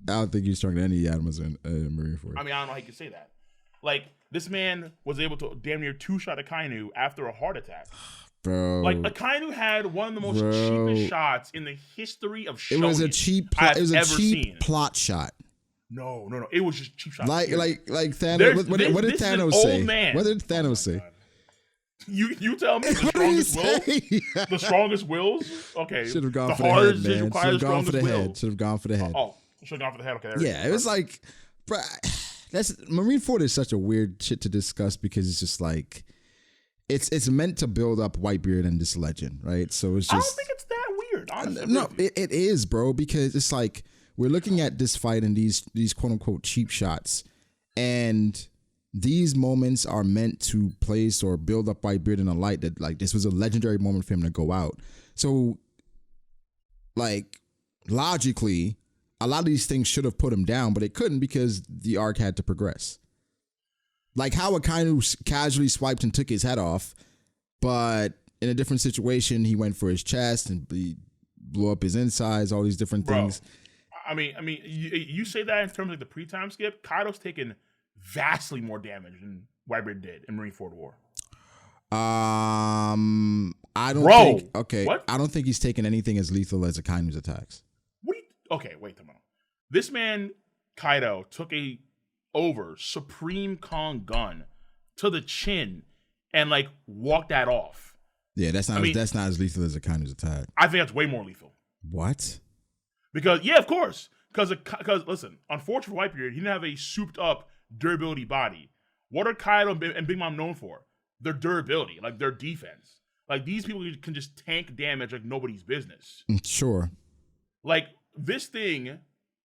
don't think he's stronger than any Admirals in Marineford. I mean, I don't know how you can say that. Like, this man was able to damn near two-shot Akainu after a heart attack. Bro. Like, Akainu had one of the most cheapest shots in the history of shonen It was a cheap plot shot. No. It was just cheap shots. Like Thanos. What did Thanos say? What did Thanos say? You tell me the strongest wills? The strongest wills? Okay. Should have gone for the head, man. Should have gone for the head. Should have gone for the head. Oh, should have gone for the head. Okay. Yeah, it was like, bro, Marineford is such a weird shit to discuss because it's just like, it's meant to build up Whitebeard and this legend, right? So it's just. I don't think it's that weird, honestly. No, it is, bro, because it's like, we're looking at this fight and these quote unquote cheap shots, and these moments are meant to place or build up Whitebeard in a light that like this was a legendary moment for him to go out. So like logically, a lot of these things should have put him down, but it couldn't because the arc had to progress. Like how Akainu casually swiped and took his head off, but in a different situation, he went for his chest and he blew up his insides, all these different things. I mean, you say that in terms of like the pre-time skip. Kaido's taken vastly more damage than Whitebeard did in Marineford War. I don't think. Okay, what? I don't think he's taken anything as lethal as Akainu's attacks. Okay, wait a minute. This man Kaido took a Supreme Kong gun to the chin and like walked that off. Yeah, that's not as lethal as Akainu's attack. I think that's way more lethal. What? Because of course. Because listen, unfortunately for Whitebeard, he didn't have a souped up durability body. What are Kaido and Big Mom known for? Their durability, like their defense. Like these people can just tank damage like nobody's business. Sure. Like this thing,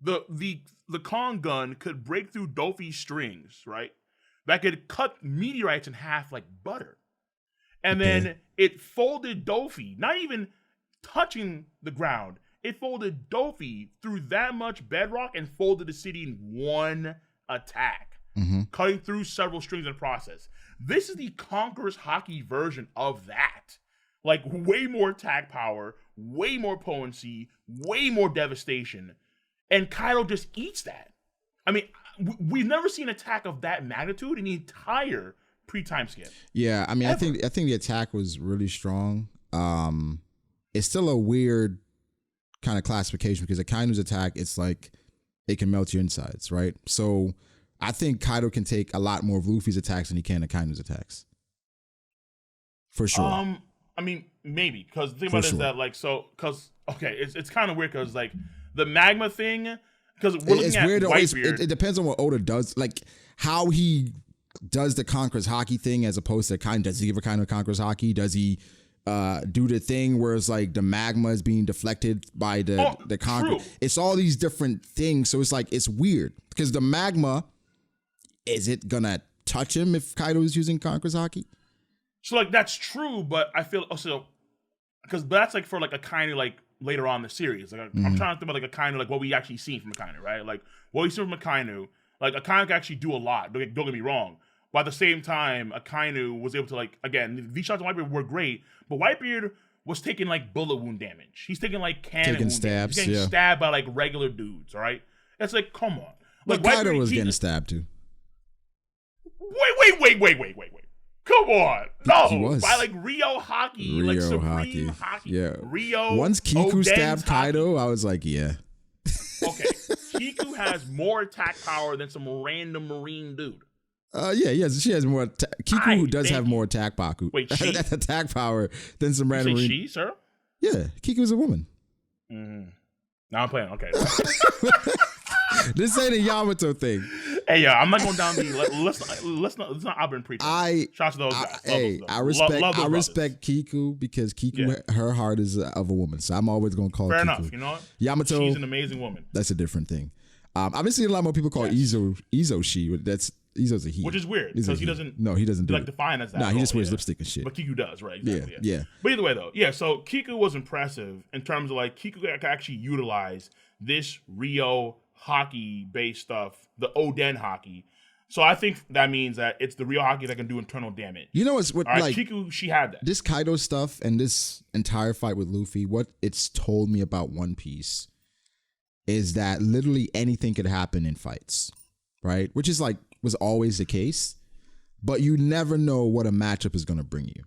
the Kong gun could break through Dofi's strings, right? That could cut meteorites in half like butter. And then it folded Dofi, not even touching the ground. It folded Dofi through that much bedrock and folded the city in one attack, cutting through several strings in the process. This is the Conqueror's Haki version of that. Like way more attack power, way more potency, way more devastation. And Kaido just eats that. I mean, we've never seen an attack of that magnitude in the entire pre-time skip. Yeah, I mean, I think the attack was really strong. It's still a weird kind of classification because Akainu's attack, it's like it can melt your insides, right? So I think Kaido can take a lot more of Luffy's attacks than he can Akainu's attacks. For sure. I mean, maybe, because the thing about it is that, like, it's kind of weird because, like, the magma thing, because we're looking at Whitebeard. It depends on what Oda does, like, how he does the Conqueror's Haki thing as opposed to does he give a kind of Conqueror's Haki? Does he do the thing where it's like the magma is being deflected by the Conqueror? It's all these different things, so it's like, it's weird because the magma, is it gonna touch him if Kaido is using Conqueror's Haki? So like that's true, but I feel also because that's like for like a kind of like later on in the series. Like I'm trying to think about like a kind of like what we actually seen from Akainu, right? Like what we see from Akainu, like Akainu can actually do a lot. Don't get me wrong, but at the same time, Akainu was able to like again these shots on Whitebeard were great, but Whitebeard was taking like bullet wound damage. He's taking like cannon wound stabs. He's getting stabbed by like regular dudes. All right, it's like come on. Like Kaido was getting stabbed too. Wait. Come on. No. He was. By like Rio Haki. Like Supreme Haki. Yeah. Rio. Once Kiku Oden's stabbed Haki. Kaido, I was like, yeah. Okay. Kiku has more attack power than some random marine dude. Yeah, she has more. Kiku does have more attack power. Wait, she? attack power than some You random. say she, sir? Yeah, Kiku's a woman. Now I'm playing. Okay. This ain't a Yamato thing. Hey, yeah, I'm not going down the. Let's not aberrant preach. Shots to those guys. I respect Kiku because Kiku, her heart is of a woman, so I'm always gonna call. Fair Kiku. enough. You know what? Yamato, she's an amazing woman. That's a different thing. I've been seeing a lot more people call Izo she. Izo's a he, which is weird because he doesn't. No, he doesn't do like define as that. No, he just wears lipstick and shit. But Kiku does, right? Exactly, yeah. But either way, though, yeah. So Kiku was impressive in terms of like Kiku could actually utilize this Rio Haki based stuff, the Oden Haki. So I think that means that it's the Rio Haki that can do internal damage. You know what's what right, like Kiku? She had that. This Kaido stuff and this entire fight with Luffy. What it's told me about One Piece is that literally anything could happen in fights, right? Which is like was always the case, but you never know what a matchup is going to bring you.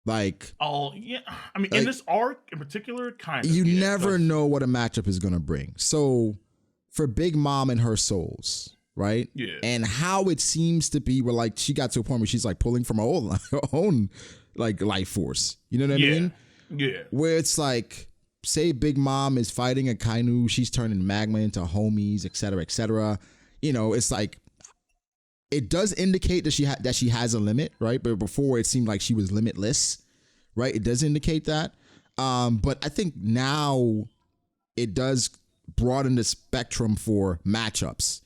Like, oh yeah, I mean, like, in this arc in particular, kind of, you never know what a matchup is going to bring. So, for Big Mom and her souls, right? Yeah, and how it seems to be, where like she got to a point where she's like pulling from her own like life force. You know what I mean? Yeah, where it's like, say Big Mom is fighting a Kainu, she's turning magma into homies, etc., etc. You know, it's like it does indicate that she has a limit, right? But before it seemed like she was limitless, right? It does indicate that. But I think now it does broaden the spectrum for matchups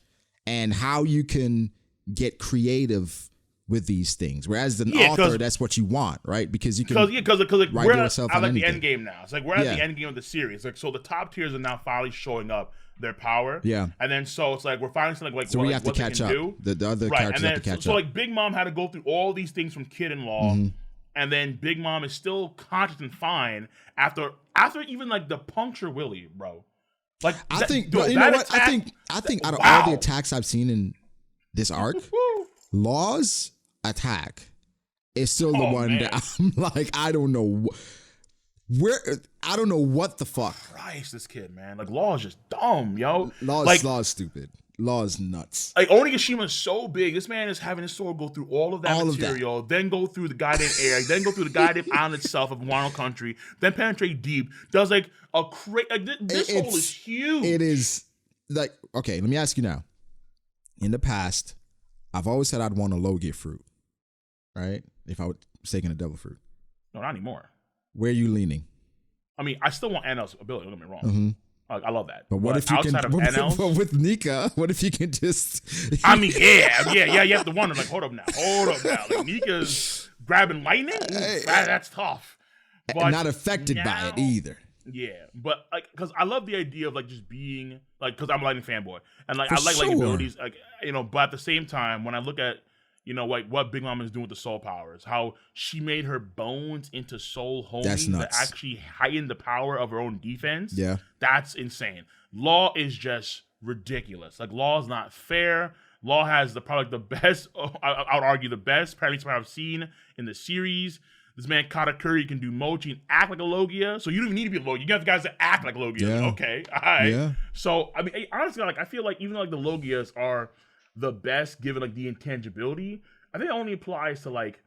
and how you can get creative with these things. Whereas the author, that's what you want, right? Because you can because like, we're at like the end game now. It's like we're at the end game of the series. Like so, the top tiers are now finally showing up their power. Yeah. And then so it's like we're finally seeing like so what, we have like, to what catch they up. can do. The other characters have to catch up. So like Big Mom had to go through all these things from Kid-in-Law, and then Big Mom is still conscious and fine after even like the puncture Willie, bro. Like I think you know what? I think out of all the attacks I've seen in this arc, Law's attack is still the one that I'm like, I don't know what the fuck. Christ, this kid, man. Like, Law is just dumb, yo. Law is stupid. Law is nuts. Like, Onigashima is so big. This man is having his sword go through all of that material, then go through the goddamn air, then go through the goddamn island itself of Wano country, then penetrate deep. Does like a crazy. Like, this hole is huge. It is like, okay, let me ask you now. In the past, I've always said I'd want a Logia fruit, right? If I was taking a devil fruit. No, not anymore. Where are you leaning? I mean, I still want NL's ability. Don't get me wrong. I love that. But what if you outside can? Of NL's, but with Nika, what if you can just? I mean, yeah. You have to wonder, like, hold up now. Like, Nika's grabbing lightning. That's tough. But not affected by it either. Yeah, but like, because I love the idea of like just being like, because I'm a lightning fanboy, and like I like lightning abilities, like But at the same time, when I look at like what Big Mom is doing with the soul powers, how she made her bones into soul homies that actually heighten the power of her own defense. Yeah, that's insane. Law is just ridiculous. Like, Law is not fair. Law has probably the best. I would argue the best parry I've seen in the series. This man Katakuri can do Mochi and act like a Logia. So you don't even need to be a Logia. You have guys that act like Logia. Yeah. Okay. All right. Yeah. So, I mean, honestly, like, I feel like even though like the Logias are the best given like the intangibility, I think it only applies to like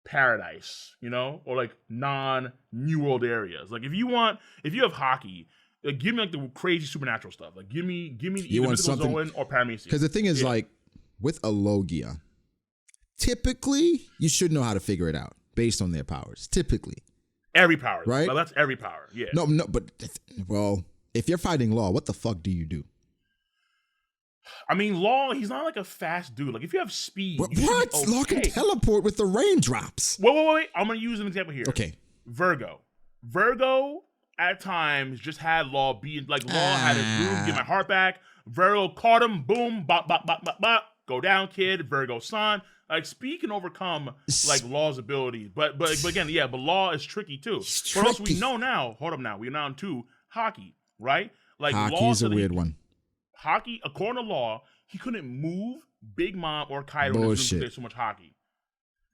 Paradise, or like non-New World areas. Like if you have Haki, like, give me like the crazy supernatural stuff. Like give me either mythical Zoan or Paramecium. Because the thing is, like, with a Logia, typically you should know how to figure it out based on their powers. Typically, every power, right? Well, that's every power. Yeah. No, but if you're fighting Law, what the fuck do you do? I mean, Law, he's not like a fast dude. Like, if you have speed, what? Law can teleport with the raindrops. Wait. I'm gonna use an example here. Okay. Virgo at times just had Law being like, Law had his room, get my heart back. Virgo caught him, boom, bop, bop, bop, bop, bop. Go down, kid. Virgo son. Like, speed can overcome like Law's abilities, but again, but Law is tricky too. But also we know now. Hold up, now we're now into Haki, right? Like, Haki's a weird one. Haki, according to Law, he couldn't move Big Mom or Kaido because there's so much Haki.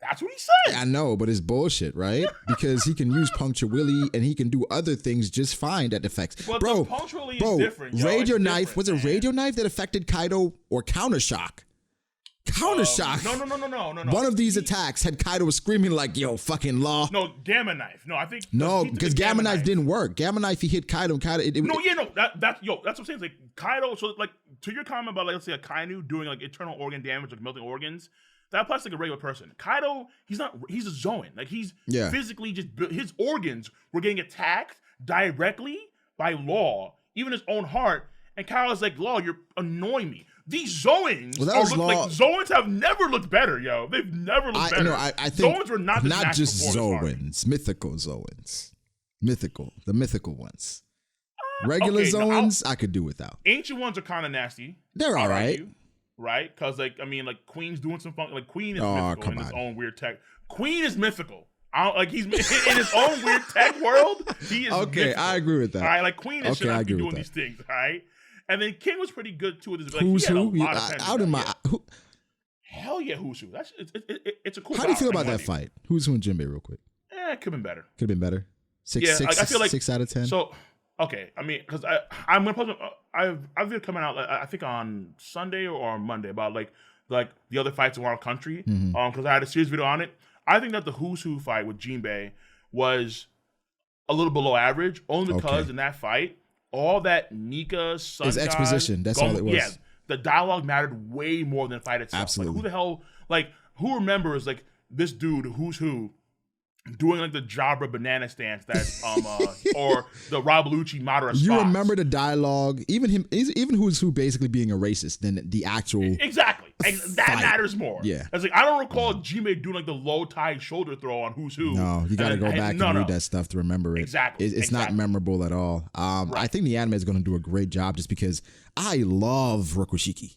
That's what he said. I know, but it's bullshit, right? Because he can use Puncture Willie and he can do other things just fine that affects. But the Puncture Willie is different. Radio Knife was a Radio Knife that affected Kaido or Countershock. counter shock. No. One of these attacks had Kaido screaming like, "Yo, fucking law." No, Gamma Knife. No, I think no, because Gamma Knife didn't work. Gamma Knife, he hit Kaido. That's what I'm saying. Like Kaido. So like to your comment about like let's say a Kainu doing like internal organ damage, like melting organs. That applies like a regular person. Kaido, he's a Zoan. Like he's physically just his organs were getting attacked directly by Law, even his own heart. And Kaido's like, Law, you're annoying me. These Zoans Zoans have never looked better, yo. They've never looked better. I think Zoans were not just Zoans, mythical Zoans, the mythical ones. Regular Zoans, I could do without. Ancient ones are kind of nasty. They're all right. Right? Because, like, I mean, like, Queen's doing some fun. Like, Queen is mythical in his own weird tech. Queen is mythical. He's in his own weird tech world. He is mythical. I agree with that. All right? Like, Queen should not be doing these things, all right? And then King was pretty good, too. With his, like, who's he had who? A lot of out in my... Hell yeah, who's who? It's a cool How do you feel about that fight? Who's who and Jinbei, real quick? It could have been better. Could have been better? I feel like 6 out of 10? So... Okay, I mean, because I'm gonna post. I've been coming out. I think on Sunday or on Monday about like the other fights in Wano Country. Because I had a serious video on it. I think that the Who's Who fight with Jinbei was a little below average, only because in that fight, all that Nika Sun it's exposition. That's all it was. Yeah, the dialogue mattered way more than the fight itself. Absolutely. Like, who the hell? Like, who remembers like this dude Who's Who? Doing like the Jabra banana stance that or the Rob Lucci Madara spots. You remember the dialogue, even Who's Who basically being a racist than the actual exactly that matters more. Yeah, it's like I don't recall Jinbei doing like the low tie shoulder throw on Who's Who. No, you got to go back and read that stuff to remember it. Exactly, it's not memorable at all. Right. I think the anime is going to do a great job just because I love Rokushiki.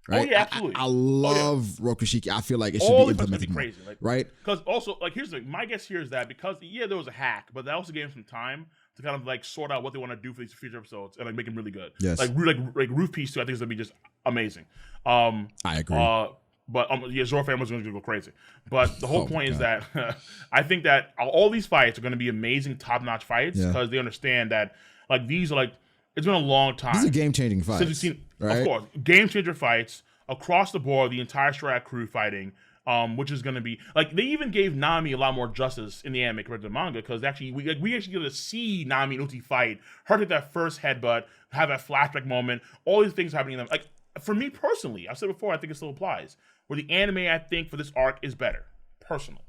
Right? Oh yeah, absolutely. I love Rokushiki. I feel like it should be implemented more, crazy, like, right? Because also, like, here's my guess here is that because there was a hack, but that also gave him some time to kind of like sort out what they want to do for these future episodes and like make them really good. Yes. Like Roof Piece 2, I think is gonna be just amazing. I agree. But Zoro family's gonna go crazy. But the whole point is that I think that all these fights are gonna be amazing, top-notch fights because they understand that like these are like. It's been a long time. These are game-changing fights. Since we've seen, right? Of course, game-changer fights across the board, the entire Strat crew fighting, which is going to be... Like, they even gave Nami a lot more justice in the anime compared to the manga, because actually, we actually get to see Nami and Uchi fight, her take that first headbutt, have that flashback moment, all these things happening in them. Like, for me personally, I've said before, I think it still applies, where the anime, I think, for this arc is better, personally.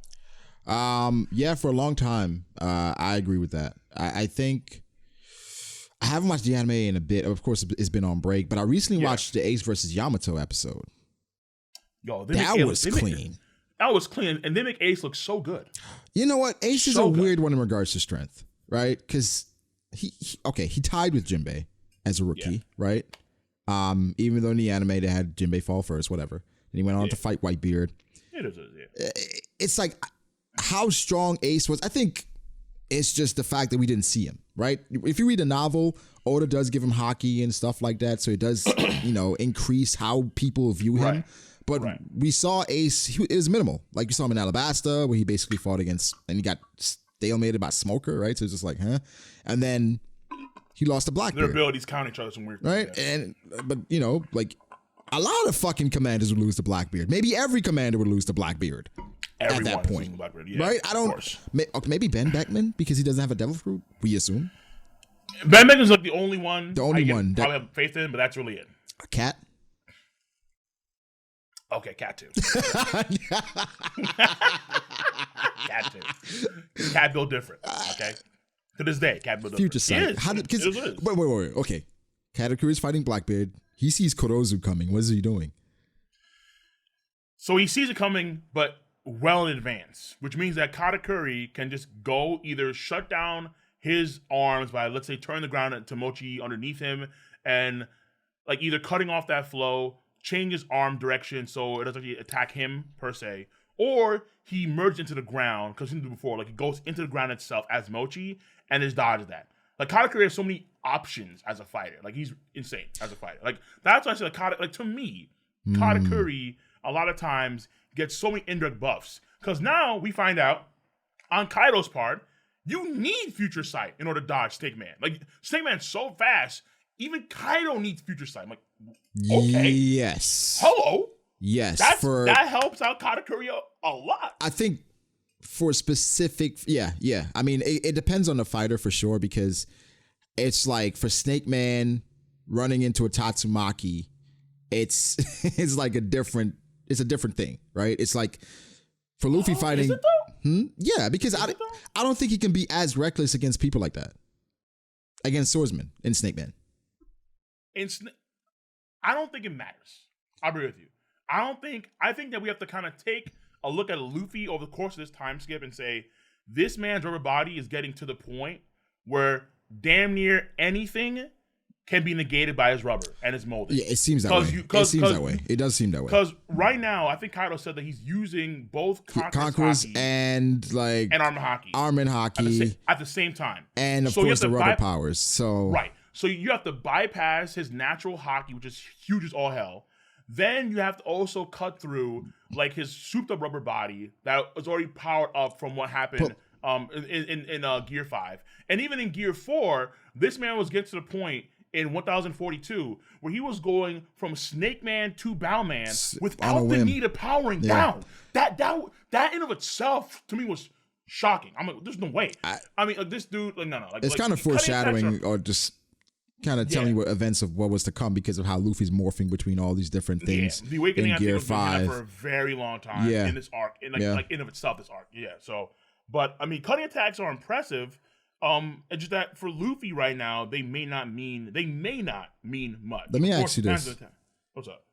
Yeah, for a long time, I agree with that. I think... I haven't watched the anime in a bit. Of course, it's been on break, but I recently watched the Ace versus Yamato episode. Yo, that was clean. That was clean, and they make Ace look so good. You know what? Ace is a weird one in regards to strength, right? Because he tied with Jinbei as a rookie, right? Even though in the anime they had Jinbei fall first, whatever, and he went on to fight Whitebeard. It's like how strong Ace was. I think. It's just the fact that we didn't see him, right? If you read the novel, Oda does give him Haki and stuff like that, so it does, increase how people view him. But we saw Ace; it was minimal. Like you saw him in Alabasta, where he basically fought against, and he got stalemated by Smoker, right? So it's just like, huh? And then he lost to Blackbeard. Their abilities count each other some weird right? Things, but like a lot of fucking commanders would lose to Blackbeard. Maybe every commander would lose to Blackbeard. Everyone at that point, right? I don't. Maybe Ben Beckman because he doesn't have a devil fruit. We assume Ben Beckman's like the only one. The only one. Probably have faith in, but that's really it. A cat. Okay, cat too. Cat too. Cat built different. Okay, to this day, cat built different. Future sight. Wait. Okay, Katakuri is fighting Blackbeard. He sees Kurozu coming. What is he doing? So he sees it coming, but well in advance, which means that Katakuri can just go either shut down his arms by, let's say, turn the ground to Mochi underneath him and like either cutting off that flow, change his arm direction so it doesn't actually attack him per se, or he merged into the ground because he did before, like he goes into the ground itself as Mochi and just dodges that. Like Katakuri has so many options as a fighter. Like he's insane as a fighter. Like that's why I say like to me, Katakuri a lot of times gets so many indirect buffs. Because now we find out, on Kaido's part, you need Future Sight in order to dodge Snake Man. Like, Snake Man's so fast, even Kaido needs Future Sight. I'm like, okay. Yes. Hello? Yes, that helps out Katakuri a lot. I think for specific, yeah. I mean, it depends on the fighter for sure, because it's like for Snake Man running into a Tatsumaki, it's like a different thing, right? It's like for Luffy fighting. Is it though? Yeah, because I don't think he can be as reckless against people like that. Against swordsmen in Snake Man. I don't think it matters. I'll agree with you. I think that we have to kind of take a look at Luffy over the course of this time skip and say, this man's rubber body is getting to the point where damn near anything can be negated by his rubber and his molding. Yeah, it seems that way. It seems that way. It does seem that way. Because right now, I think Kaido said that he's using both Conqueror's Haki and Armor Haki at the same time. And of course the rubber powers. So right. So you have to bypass his natural Haki, which is huge as all hell. Then you have to also cut through like his souped up rubber body that was already powered up from what happened in Gear 5. And even in Gear 4, this man was getting to the point in 1042 where he was going from Snake Man to Bow Man without the need of powering down. That in of itself to me was shocking. I'm like, there's no way. I mean, like, this dude, like, no. Like, it's kind of foreshadowing or just kind of telling you what events of what was to come because of how Luffy's morphing between all these different things. The Awakening in Gear 5 for a very long time in this arc, like in of itself, this arc. Yeah. So, but I mean, cutting attacks are impressive. It's just that for Luffy right now, they may not mean much. Let me ask you this: what's up?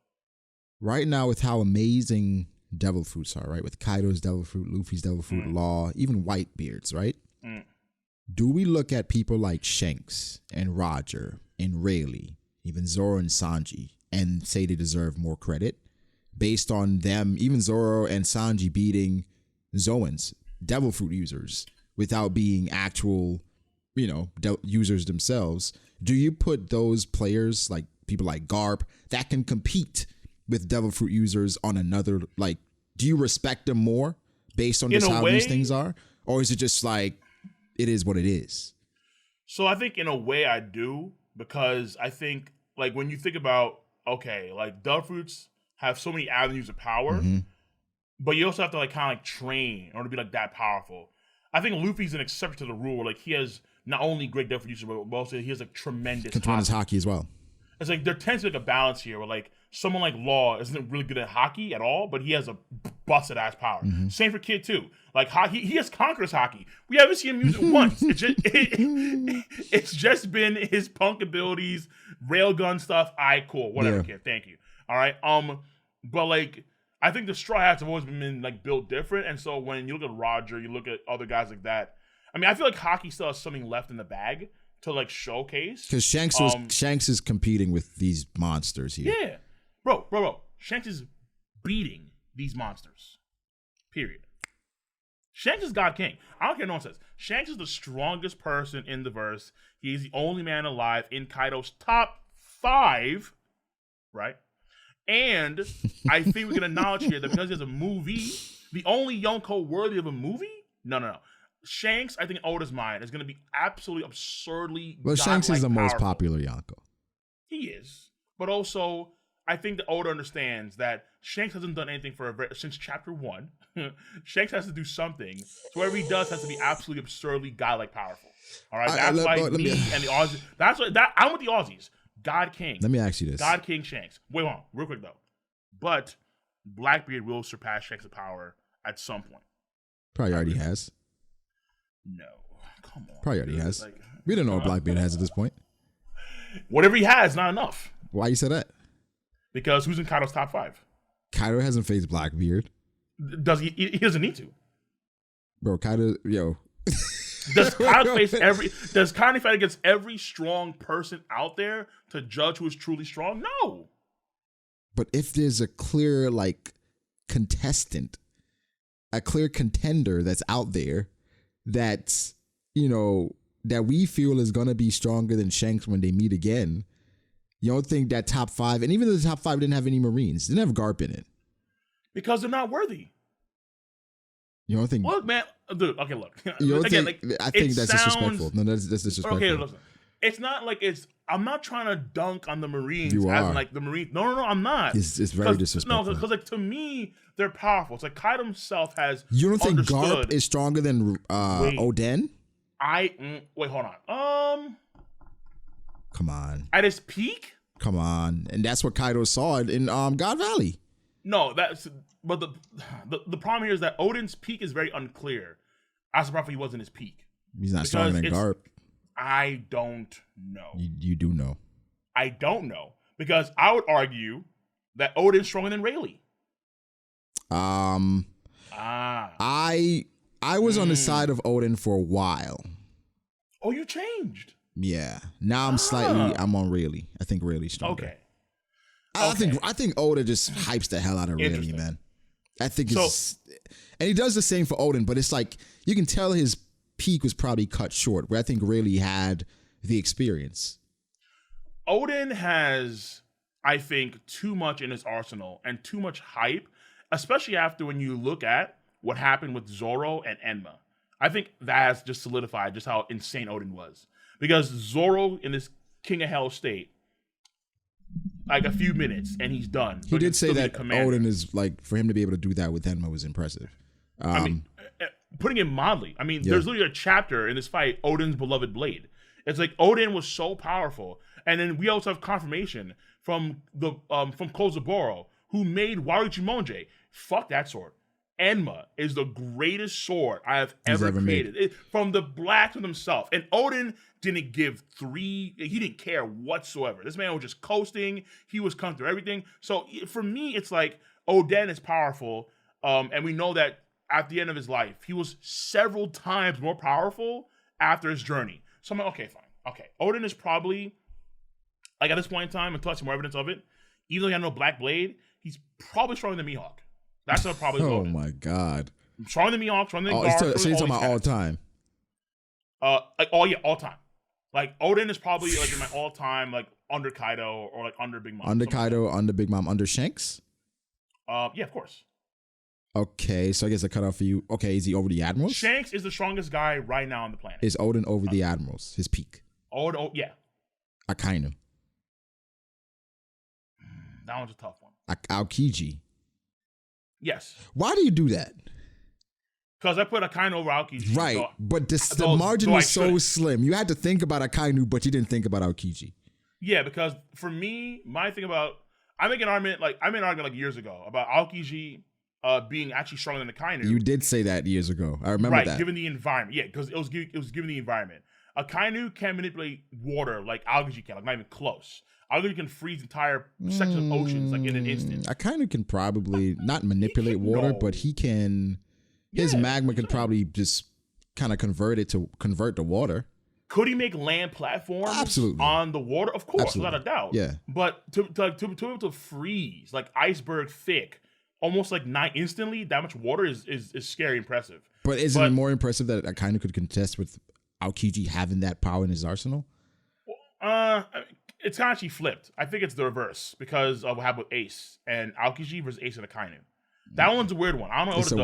Right now, with how amazing Devil Fruits are, right? With Kaido's Devil Fruit, Luffy's Devil Fruit, Law, even Whitebeards, right? Do we look at people like Shanks and Roger and Rayleigh, even Zoro and Sanji, and say they deserve more credit based on them, even Zoro and Sanji beating Zoans, Devil Fruit users, without being actual, users themselves? Do you put those players, like people like Garp, that can compete with Devil Fruit users on another, like, do you respect them more based on just how these things are? Or is it just like, it is what it is? So I think in a way I do, because I think like when you think about, okay, like Devil Fruits have so many avenues of power, but you also have to like kind of like train in order to be like that powerful. I think Luffy's an exception to the rule. Like he has not only great Devil Fruit users, but also he has like tremendous Haki as well. It's like there tends to be like a balance here where like someone like Law isn't really good at Haki at all, but he has a busted ass power. Same for Kid too. Like he has Conqueror's Haki. We haven't seen him use it once. It's just been his punk abilities, railgun stuff. Alright, cool, whatever, Kid. Thank you. All right. But like I think the Straw Hats have always been like built different, and so when you look at Roger, you look at other guys like that. I mean, I feel like Haki still has something left in the bag to like showcase. Because Shanks is competing with these monsters here. Yeah. Bro. Shanks is beating these monsters. Period. Shanks is God King. I don't care what no one says. Shanks is the strongest person in the verse. He's the only man alive in Kaido's top 5, right? And I think we can acknowledge here that because there's a movie, the only Yonko worthy of a movie? No. Shanks, I think in Oda's mind, is going to be absolutely absurdly Well, Shanks is the most popular Yonko. He is. But also, I think that Oda understands that Shanks hasn't done anything since chapter 1. Shanks has to do something. So whatever he does has to be absolutely absurdly godlike powerful. All right? That's why and the Aussies... I'm with the Aussies. God King. Let me ask you this. God King Shanks. Wait, hold on. Real quick, though. But Blackbeard will surpass Shanks' power at some point. Probably already has. No. Come on. Probably already has. Like, we don't know what Blackbeard has at this point. Whatever he has, not enough. Why you say that? Because who's in Kaido's top 5? Kaido hasn't faced Blackbeard. Does he? He doesn't need to. Bro, Kaido, Does Kaido fight against every strong person out there to judge who is truly strong? No. But if there's a clear, like, contestant, a clear contender that's out there that's, that we feel is going to be stronger than Shanks when they meet again, you don't think that top 5, and even though the top 5 didn't have any Marines, didn't have Garp in it. Because they're not worthy. You don't think? Look, man, dude. Okay, look. You don't Again, think? I think that's disrespectful. No, that's disrespectful. Okay, listen. it's not like it's. I'm not trying to dunk on the Marines You as are. in, like the Marines. No, I'm not. It's very disrespectful. No, because like to me, they're powerful. It's like Kaido himself has. You don't think understood, Garp is stronger than Oden? Wait, hold on. Come on. At his peak. Come on. And that's what Kaido saw in God Valley. No, but the problem here is that Oden's peak is very unclear. As to he wasn't his peak. He's not stronger than Garp. I don't know. You do know. I don't know. Because I would argue that Oden's stronger than Rayleigh. I was on the side of Oden for a while. Oh, you changed. Yeah. Now I'm on Rayleigh. I think Rayleigh's stronger. Okay. I think Oden just hypes the hell out of Rayleigh, man. I think it's and he does the same for Oden, but it's like you can tell his peak was probably cut short, where I think Rayleigh had the experience. Oden has, I think, too much in his arsenal and too much hype, especially after when you look at what happened with Zoro and Enma. I think that has just solidified just how insane Oden was. Because Zoro in this King of Hell state, like a few minutes and he's done. He did say that Oden is like, for him to be able to do that with Enma was impressive. I mean, putting it mildly, there's literally a chapter in this fight, Oden's beloved blade. It's like Oden was so powerful. And then we also have confirmation from from Kozaburo, who made Waruchimonje. Fuck that sword. Enma is the greatest sword I have ever created. From the black to himself. And Oden didn't give he didn't care whatsoever. This man was just coasting. He was coming through everything. So for me, it's like Oden is powerful. And we know that at the end of his life, he was several times more powerful after his journey. So I'm like, okay, fine. Okay. Oden is probably, like at this point in time, until I see more evidence of it, even though he had no black blade, he's probably stronger than Mihawk. That's what probably Oh Oden. My God. Stronger than Mihawk, stronger than Garp. So you're talking about all time? All time. Like Oden is probably like in my all time, like under Kaido or like under Big Mom. Under Kaido, under Big Mom, under Shanks? Yeah, of course. Okay, so I guess I cut off for you. Okay, is he over the Admirals? Shanks is the strongest guy right now on the planet. Is Oden over the Admirals? His peak? Yeah. Akainu. That one's a tough one. Aokiji. Yes. Why do you do that? Because I put Akainu over Aokiji. Right, so, but the margin is so slim. You had to think about Akainu, but you didn't think about Aokiji. Yeah, because for me, my thing about I made an argument like years ago about Aokiji being actually stronger than Akainu. You did say that years ago. I remember that. Right, given the environment. Yeah, because it was given the environment. Akainu can manipulate water like Aokiji can, like not even close. Aokiji can freeze entire sections of oceans like in an instant. Akainu can probably not manipulate water, but he can. His magma can probably just kind of convert the water. Could he make land platforms Absolutely. On the water? Of course, Absolutely. without a doubt. Yeah. But to be able to freeze like iceberg thick, almost like not instantly, that much water is scary impressive. But isn't it more impressive that Akainu could contest with Aokiji having that power in his arsenal? It's actually flipped. I think it's the reverse because of what happened with Ace and Aokiji versus Ace and Akainu. That one's a weird one. I don't know what it does.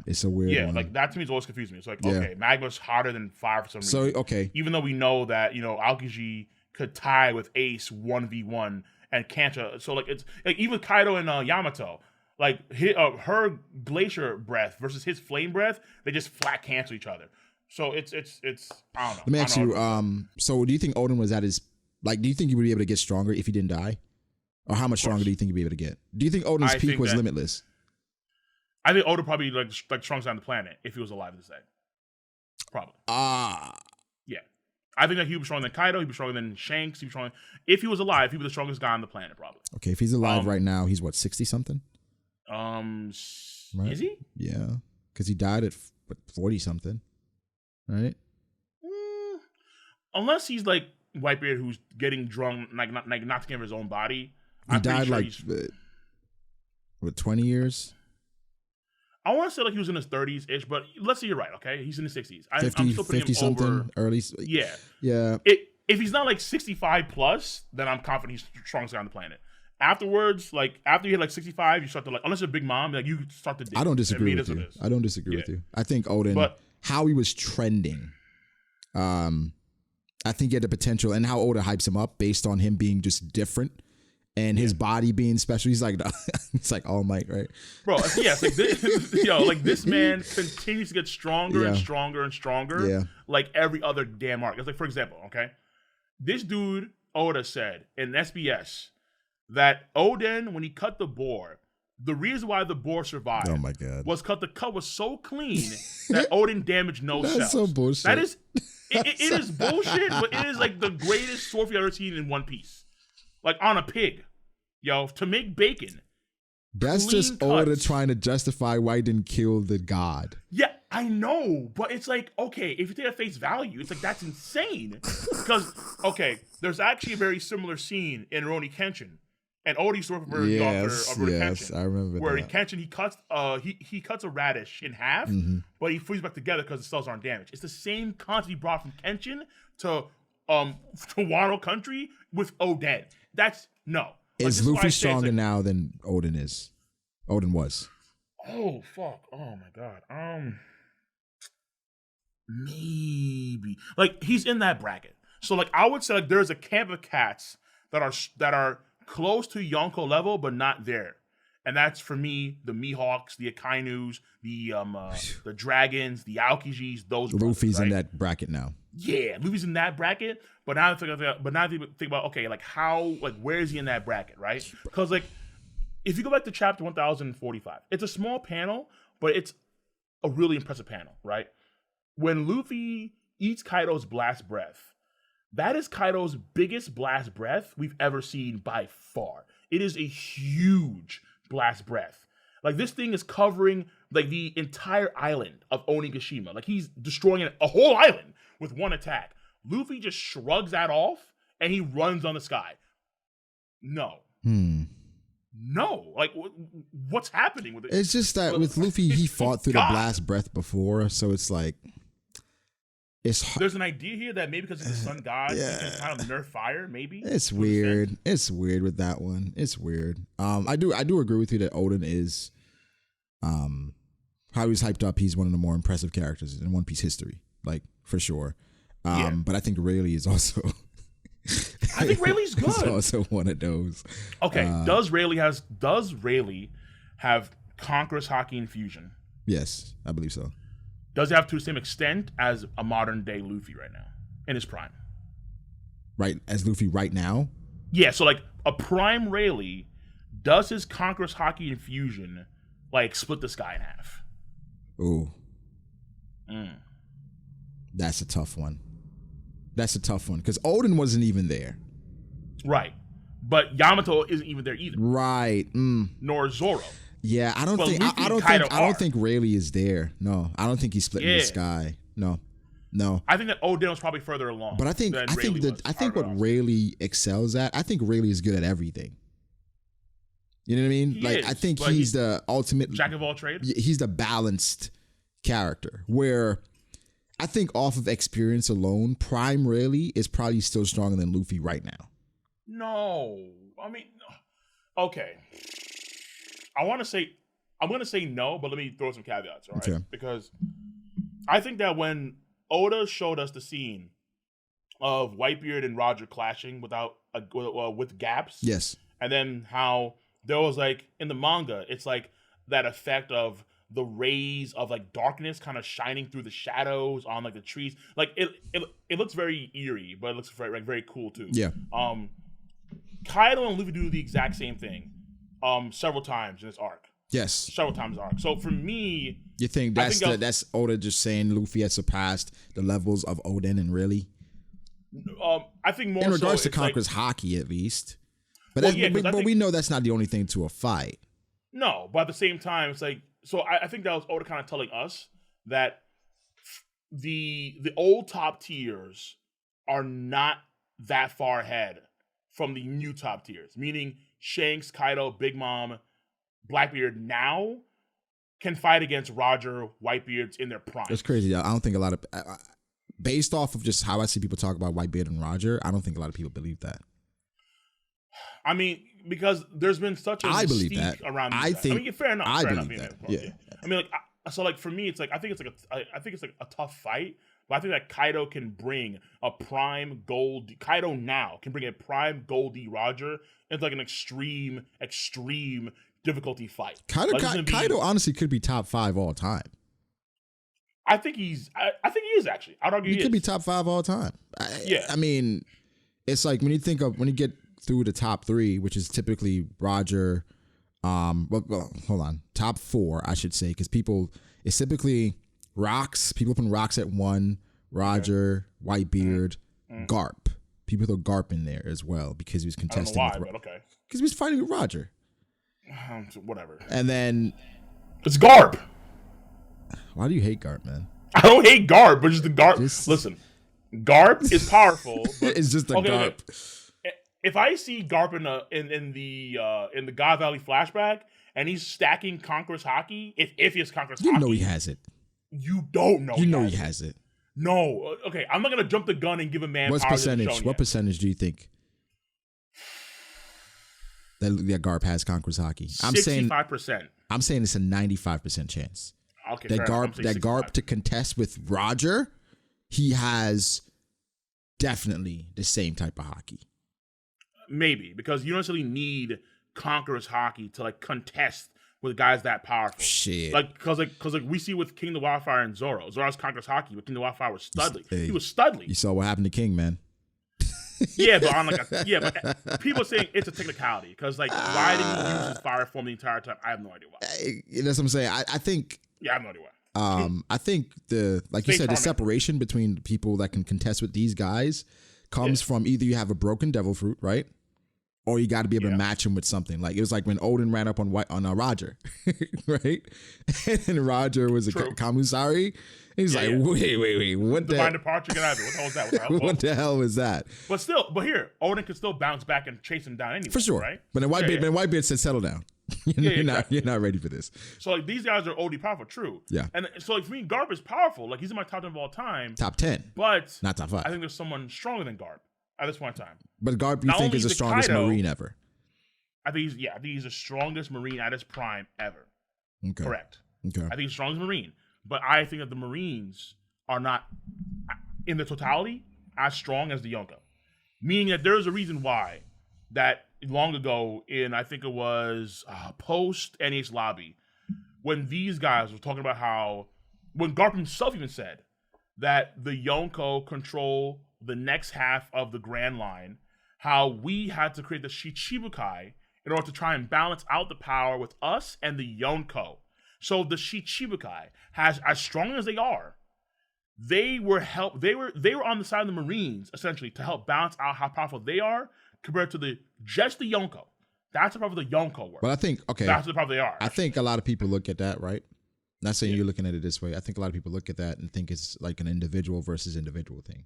It's a weird one. Yeah, like that to me is always confusing me. It's like, okay, magma's hotter than fire for some reason. So, okay. Even though we know that, Aokiji could tie with Ace 1v1 and can't. So, like, it's like even with Kaido and Yamato, like her glacier breath versus his flame breath, they just flat cancel each other. So it's I don't know. Let me ask you, so do you think Oden was at his, like, do you think he would be able to get stronger if he didn't die? Or how much stronger do you think he'd be able to get? Do you think Oden's peak was limitless? I think Oden probably like strongest on the planet if he was alive this day. Probably. Yeah. I think that he would be stronger than Kaido. He'd be stronger than Shanks. He'd be stronger. If he was alive, he'd be the strongest guy on the planet, probably. Okay, if he's alive right now, he's what, 60 something? Right? Is he? Yeah, because he died at 40 something, right? Unless he's like Whitebeard, who's getting drunk, like not taking care of his own body. He died like 20 years. I want to say like he was in his 30s ish, but let's say you're right. Okay, he's in his 60s. 50, I'm still putting 50 him something, over. early. Yeah. If he's not like 65 plus, then I'm confident he's the strongest guy on the planet. Afterwards, like after you hit like 65, you start to like, unless you're a big mom, like you start to. I don't disagree with you. I don't disagree with you. I think Oden, how he was trending, I think he had the potential, and how Oda hypes him up based on him being just different and his body being special. He's like, it's like All Might, right? Bro, yeah, it's like this, like this man continues to get stronger and stronger and stronger. Yeah. Like every other damn arc. It's like, for example, okay, this dude Oda said in SBS that Oden, when he cut the boar, the reason why the boar survived was because the cut was so clean that Oden damaged no cells. That's so bullshit. That is, it is bullshit, but it is like the greatest sword I've ever seen in One Piece. Like on a pig, yo, to make bacon. That's just cuts. Oda trying to justify why he didn't kill the god. Yeah, I know, but it's like, okay, if you take it at face value, it's like, that's insane. Because, okay, there's actually a very similar scene in Rurouni Kenshin. And Oda used to work for the author of Rurouni Kenshin. I remember where that. in Kenshin, he cuts a radish in half, but he freezes back together because the cells aren't damaged. It's the same concept he brought from Kenshin to Wano country with Oden. That's, no. Is Luffy stronger now than Oden is? Oden was. Oh, fuck. Oh, my God. Maybe. Like, he's in that bracket. So, like, I would say, like, there's a camp of cats that are close to Yonko level, but not there. And that's, for me, the Mihawks, the Akainus, the Dragons, the Aokijis, those Luffy's right? in that bracket now. Yeah, Luffy's in that bracket. But now I think about, okay, like, how, like, where is he in that bracket, right? Because, like, if you go back to chapter 1045, it's a small panel, but it's a really impressive panel, right? When Luffy eats Kaido's blast breath, that is Kaido's biggest blast breath we've ever seen by far. It is a huge blast breath. Like, this thing is covering, like, the entire island of Onigashima. Like, he's destroying a whole island with one attack. Luffy just shrugs that off, and he runs on the sky. No. No. Like, what's happening with it? It's just that with Luffy, he fought through the blast breath before, so it's like... There's an idea here that maybe because it's the sun god, he can kind of nerf fire, maybe. It's weird. It's weird with that one. It's weird. I do agree with you that Oden is, how he's hyped up. He's one of the more impressive characters in One Piece history, like for sure. But I think Rayleigh is also. I think Rayleigh's good. He's also one of those. Okay, does Rayleigh have Conqueror's Haki infusion? Yes, I believe so. Does it have to the same extent as a modern day Luffy right now in his prime? Right, as Luffy right now? Yeah, so like a prime Rayleigh, does his Conqueror's Haki infusion like split the sky in half? Ooh. That's a tough one. Because Oden wasn't even there. Right. But Yamato isn't even there either. Right. Nor Zoro. Yeah, I don't think Rayleigh is there. No, I don't think he's splitting the sky. No. I think that Oden was probably further along. But I think what Rayleigh excels at, I think Rayleigh is good at everything. You know what I mean? I think he's the ultimate jack of all trades. He's the balanced character where I think off of experience alone, Prime Rayleigh is probably still stronger than Luffy right now. No. I mean, okay. I'm going to say no, but let me throw some caveats, all right? Okay. Because I think that when Oda showed us the scene of Whitebeard and Roger clashing with gaps. Yes. And then how there was like, in the manga, it's like that effect of the rays of like darkness kind of shining through the shadows on like the trees. Like it looks very eerie, but it looks very, very cool too. Yeah. Kaido and Luffy do the exact same thing. Several times in this arc. Yes. Several times in the arc. So for me, you think that's Oda just saying Luffy has surpassed the levels of Oden and Rayleigh? I think more in regards so to Conqueror's Haki, at least. But we know that's not the only thing to a fight. No, but at the same time, it's like, so I think that was Oda kind of telling us that the old top tiers are not that far ahead from the new top tiers, meaning Shanks, Kaido, Big Mom, Blackbeard now can fight against Roger, Whitebeards in their prime. It's crazy. I don't think a lot of, based off of just how I see people talk about Whitebeard and Roger, I don't think a lot of people believe that. I mean, because there's been such a mystique around these guys. I mean, fair enough. I believe that. Yeah. I mean, like, so like for me, it's like I think it's like a tough fight, But I think that Kaido can bring a prime gold. Kaido now can bring a prime Goldie Roger into like an extreme difficulty fight. Kaido honestly could be top 5 all time. I think he's. I think he is actually. I'd argue he could be top 5 all time. I mean, it's like when you get through the top 3, which is typically Roger. Well, hold on, top 4 I should say, because it's typically Rocks. People put Rocks at 1. Roger, Whitebeard, Garp. People throw Garp in there as well because he was contesting. I don't know why, but okay. Because he was fighting with Roger. Whatever. And then it's Garp. Why do you hate Garp, man? I don't hate Garp, but just the Garp. Listen, Garp is powerful. But, it's just the Garp. Okay. If I see Garp in the God Valley flashback and he's stacking Conqueror's Haki, if he has Conqueror's Haki, you know he has it. You don't know. You know he has it. No, okay. I'm not gonna jump the gun and give a man. What percentage? What percentage do you think that Garp has Conqueror's Haki? 65%. I'm saying it's a 95% chance. Okay, that Garp to contest with Roger, he has definitely the same type of Haki. Maybe because you don't necessarily need Conqueror's Haki to like contest with guys that powerful. Shit. Because we see with King the Wildfire and Zoro. Zoro's Conqueror's Haki, but King the Wildfire was Studley. He was Studley. You saw what happened to King, man. Yeah, but people are saying it's a technicality because like why did he use his fire form the entire time? I have no idea why. That's what I'm saying. I think. Yeah, I have no idea why. I think you said, the separation between people that can contest with these guys comes from either you have a broken devil fruit, right? Or you got to be able to match him with something. Like it was like when Oden ran up on Roger, right? And Roger was a Kamusari. He's like, wait, what the Divine Departure? Get out of here. What the hell was that? What the hell was that? But here, Oden could still bounce back and chase him down anyway. For sure, right? But then Whitebeard said, "Settle down. You're not ready for this." So like these guys are OD powerful, true. Yeah. And so like for me, Garp is powerful. Like he's in my top 10 of all time. Top 10, but not top 5. I think there's someone stronger than Garp at this point in time. But Garp, you think is the strongest Marine ever? I think he's the strongest Marine at his prime ever. Okay. Correct. Okay. I think he's the strongest Marine. But I think that the Marines are not, in the totality, as strong as the Yonko. Meaning that there's a reason why that long ago in, I think it was post NH Lobby, when these guys were talking about how, when Garp himself even said that the Yonko control the next half of the Grand Line, how we had to create the Shichibukai in order to try and balance out the power with us and the Yonko. So the Shichibukai has, as strong as they are, they were on the side of the Marines essentially to help balance out how powerful they are compared to just the Yonko. That's how powerful the Yonko were. But I think that's how powerful they are. I think a lot of people look at that, right? Not saying you're looking at it this way. I think a lot of people look at that and think it's like an individual versus individual thing.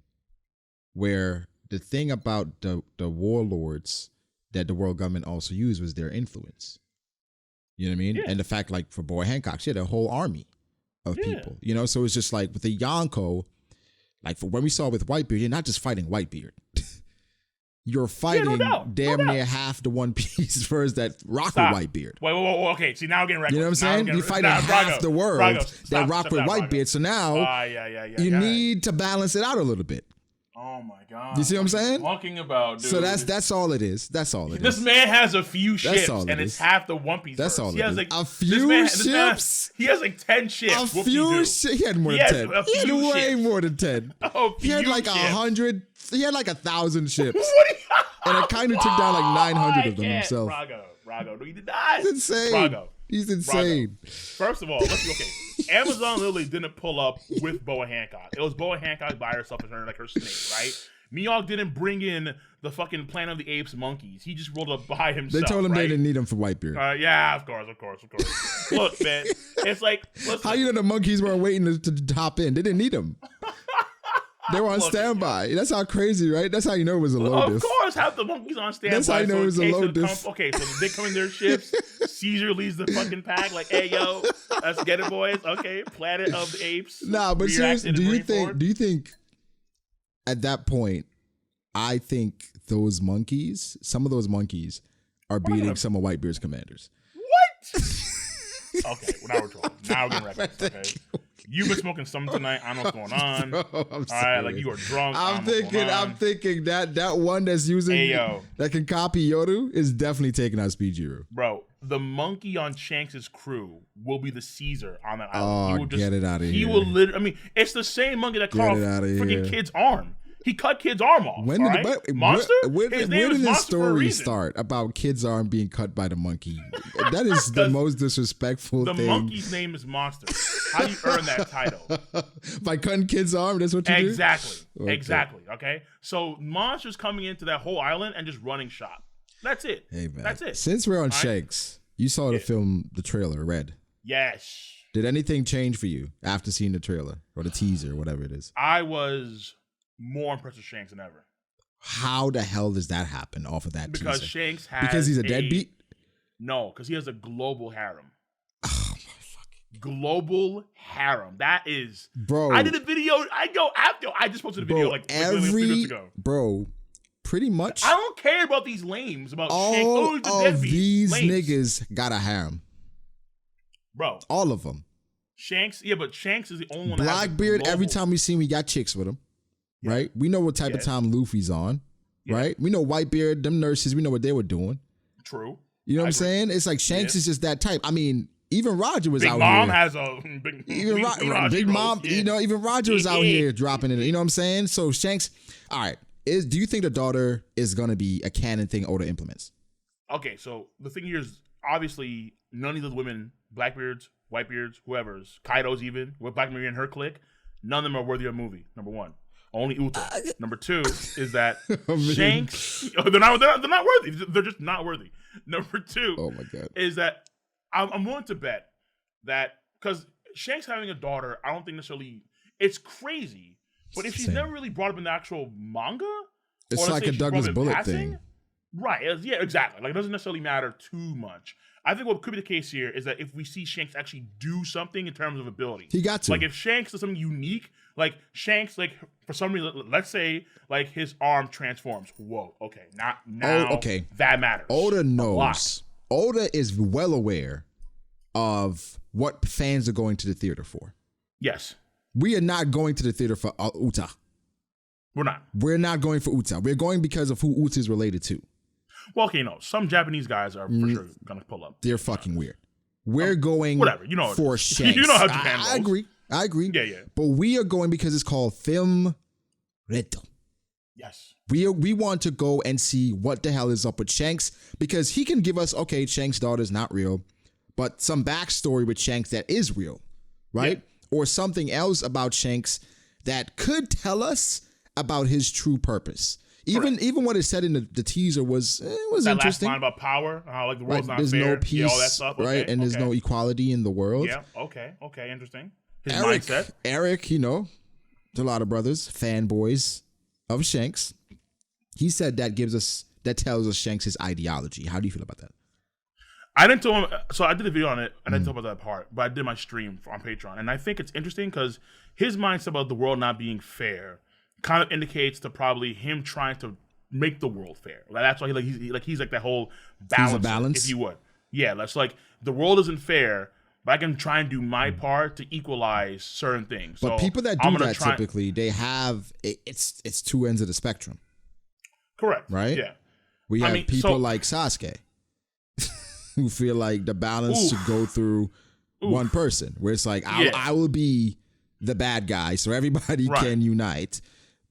Where the thing about the warlords that the world government also used was their influence. You know what I mean? Yeah. And the fact, like, for Boy Hancock, she had a whole army of people. You know, so it's just like with the Yonko, like for when we saw with Whitebeard, you're not just fighting Whitebeard. You're fighting damn near half the One Piece versus that rock with Whitebeard. Wait, okay. See, now I'm getting reckless. You know what I'm saying? You're fighting half the world that rock with Whitebeard. So now you need to balance it out a little bit. Oh my God! You see what I'm saying? Talking about, dude. So that's all it is. That's all it is. This man has a few ships, and it's half the One Piece. That's all he has like a few ships. He has like 10 ships. A few ships. He had more than 10. He had way more than 10. He had like 100. He had like 1,000 ships. And it kind of took down like 900 of them himself. Brago, no, he did not. He's insane. He's insane. First of all, okay. Amazon literally didn't pull up with Boa Hancock. It was Boa Hancock by herself as her, like her snake, right? Miyagi didn't bring in the fucking Planet of the Apes monkeys. He just rolled up by himself. They told him they didn't need him for Whitebeard. Yeah, of course. Look, man, it's like, listen. How you know the monkeys weren't waiting to hop in? They didn't need him. They were on standby. That's how crazy, right? That's how you know it was a low diff. Of course, have the monkeys on standby. That's how you know it was a low diff. Okay, so they come in their ships. Caesar leads the fucking pack. Like, hey, yo, let's get it, boys. Okay, Planet of the Apes. Nah, but seriously, do you think at that point, I think some of those monkeys are beating some of Whitebeard's commanders. What? Okay, well, now we're trolling. Now we're getting reckless, okay? You've been smoking something tonight. I know what's going on. Bro, All right, like you are drunk. I'm thinking that one that's using Ayo. that can copy Yoru is definitely taking out Speed Jiro. Bro, the monkey on Shanks' crew will be the Caesar on that island. Oh, He will get it out of here. He will literally. I mean, it's the same monkey that cut off freaking Kid's arm. He cut Kid's arm off. When did right? Monster? Where His did name is this Monster for a story reason. start about Kid's arm being cut by the monkey? That is the most disrespectful thing. The monkey's name is Monster. How do you earn that title? By cutting Kid's arm? That's what you do? Exactly. Exactly. Okay. So Monster's coming into that whole island and just running shop. That's it. Hey, man. That's it. Since we're on Shanks, you saw the film, the trailer, Red. Yes. Did anything change for you after seeing the trailer or the teaser, whatever it is? I was more impressed with Shanks than ever. How the hell does that happen off of that because teaser? Shanks has because he's a deadbeat? No, because he has a global harem. Oh my fucking global harem. That is, bro. I did a video. I just posted a video like 3 minutes ago. Bro, pretty much. I don't care about these lames about all Shanks. of these niggas got a harem, bro. All of them. Shanks, yeah, but Shanks is the only one. Blackbeard. Every time we see him, we got chicks with him. Yeah. Right? We know what type of time Luffy's on, right? We know Whitebeard, them nurses, we know what they were doing. True. You know what I'm saying? It's like Shanks is just that type. I mean, even Roger was Big out Mom here. Has a Big Mom, you know, even Roger was out here dropping it. You know what I'm saying? So Shanks, all right. Do you think the daughter is going to be a canon thing Oda implements? Okay, so the thing here is obviously none of those women, Blackbeards, Whitebeards, whoever's, Kaido's even, with Blackbeard and her clique, none of them are worthy of a movie, number one. Only Uta. Number two is that Shanks, they're not worthy. They're just not worthy. Number two oh my God. is that I'm willing to bet that because Shanks having a daughter, I don't think necessarily, it's crazy, but if she's never really brought up in the actual manga, it's like a Douglas Bullet thing. Right, yeah, exactly. Like, it doesn't necessarily matter too much. I think what could be the case here is that if we see Shanks actually do something in terms of ability. He got to. Like, if Shanks does something unique, like, Shanks, like, for some reason, let's say, like, his arm transforms. Whoa, okay, now okay. That matters. Oda knows. Oda is well aware of what fans are going to the theater for. Yes. We are not going to the theater for Uta. We're not. We're not going for Uta. We're going because of who Uta is related to. Well, okay, no. Some Japanese guys are for sure going to pull up. They're fucking weird. We're going for Shanks. You know how Japan rolls. I agree. Yeah. But we are going because it's called Film Reto. Yes. We want to go and see what the hell is up with Shanks because he can give us, okay, Shanks' daughter's not real, but some backstory with Shanks that is real, right? Yeah. Or something else about Shanks that could tell us about his true purpose. Even what it said in the teaser was that interesting. Last line about power, how like the world's not there's fair. No peace, all that stuff. Okay, right? And there's no equality in the world. Yeah. Okay. Interesting. His mindset. Eric, you know, a lot of brothers, fanboys of Shanks. He said that tells us Shanks' ideology. How do you feel about that? I didn't tell him. So I did a video on it, and I didn't talk about that part. But I did my stream on Patreon, and I think it's interesting because his mindset about the world not being fair kind of indicates to probably him trying to make the world fair. Like that's why he's like that whole balance, if you would. Yeah, that's like the world isn't fair, but I can try and do my part to equalize certain things. But so people that do that typically, they have it's two ends of the spectrum. Correct. Right? Yeah. We have people like Sasuke who feel like the balance should go through one person, where it's like I will be the bad guy so everybody can unite.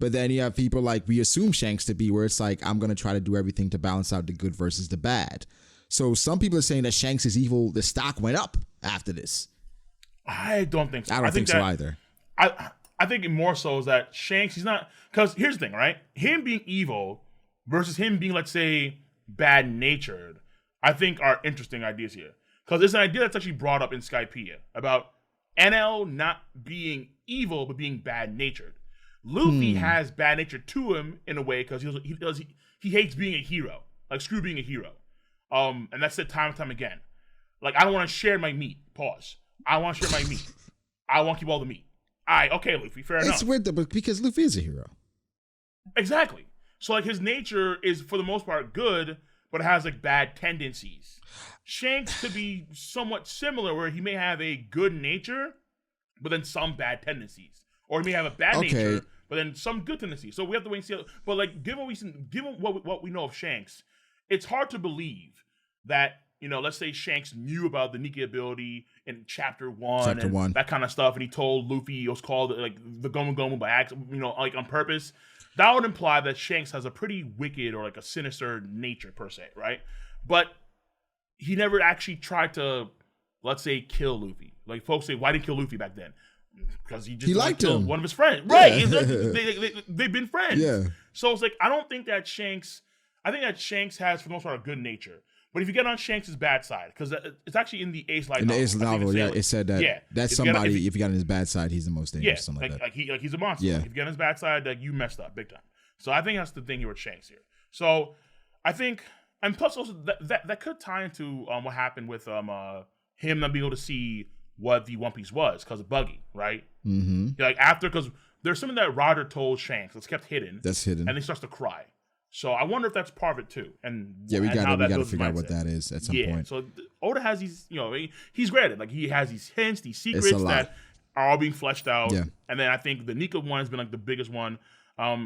But then you have people like we assume Shanks to be, where it's like, I'm going to try to do everything to balance out the good versus the bad. So some people are saying that Shanks is evil. The stock went up after this. I don't think so. I don't think so either. I think more so is that Shanks, he's not, because here's the thing, right? Him being evil versus him being, let's say, bad-natured, I think are interesting ideas here. Because it's an idea that's actually brought up in Skypiea about NL not being evil, but being bad-natured. Luffy has bad nature to him in a way because he hates being a hero. Like, screw being a hero. And that's said time and time again. Like, I don't want to share my meat. Pause. I want to share my meat. I want to keep all the meat. Okay, Luffy, fair enough. It's weird though, because Luffy is a hero. Exactly. So, like, his nature is, for the most part, good, but it has, like, bad tendencies. Shanks could be somewhat similar, where he may have a good nature, but then some bad tendencies, or he may have a bad nature, but then some good tendencies. So we have to wait and see. But like, given what we know of Shanks, it's hard to believe that, you know, let's say Shanks knew about the Nika ability in chapter one, that kind of stuff, and he told Luffy it was called like the Gomu Gomu by accident, you know, like on purpose. That would imply that Shanks has a pretty wicked or like a sinister nature per se, right? But he never actually tried to, let's say, kill Luffy. Like folks say, why didn't he kill Luffy back then? Because he liked him. One of his friends, right? Yeah. They've been friends. Yeah. So it's like I think that Shanks has for the most part a good nature. But if you get on Shanks' bad side, because it's actually in the Ace Light novel. In the Ace novel, yeah, it said that that's somebody, if you got on his bad side, he's the most dangerous. Yeah, something like that. He's a monster. Yeah. If you get on his bad side, like you messed up big time. So I think that's the thing here with Shanks here. So I think, and plus also that could tie into what happened with him not being able to see what the One Piece was because of Buggy, right? Mm-hmm. Like after, because there's something that Roger told Shanks that's kept hidden. That's hidden. And he starts to cry. So I wonder if that's part of it too. And yeah, we got to figure out what that is at some point. So Oda has these, you know, he's granted, like he has these hints, these secrets that are all being fleshed out. Yeah. And then I think the Nika one has been like the biggest one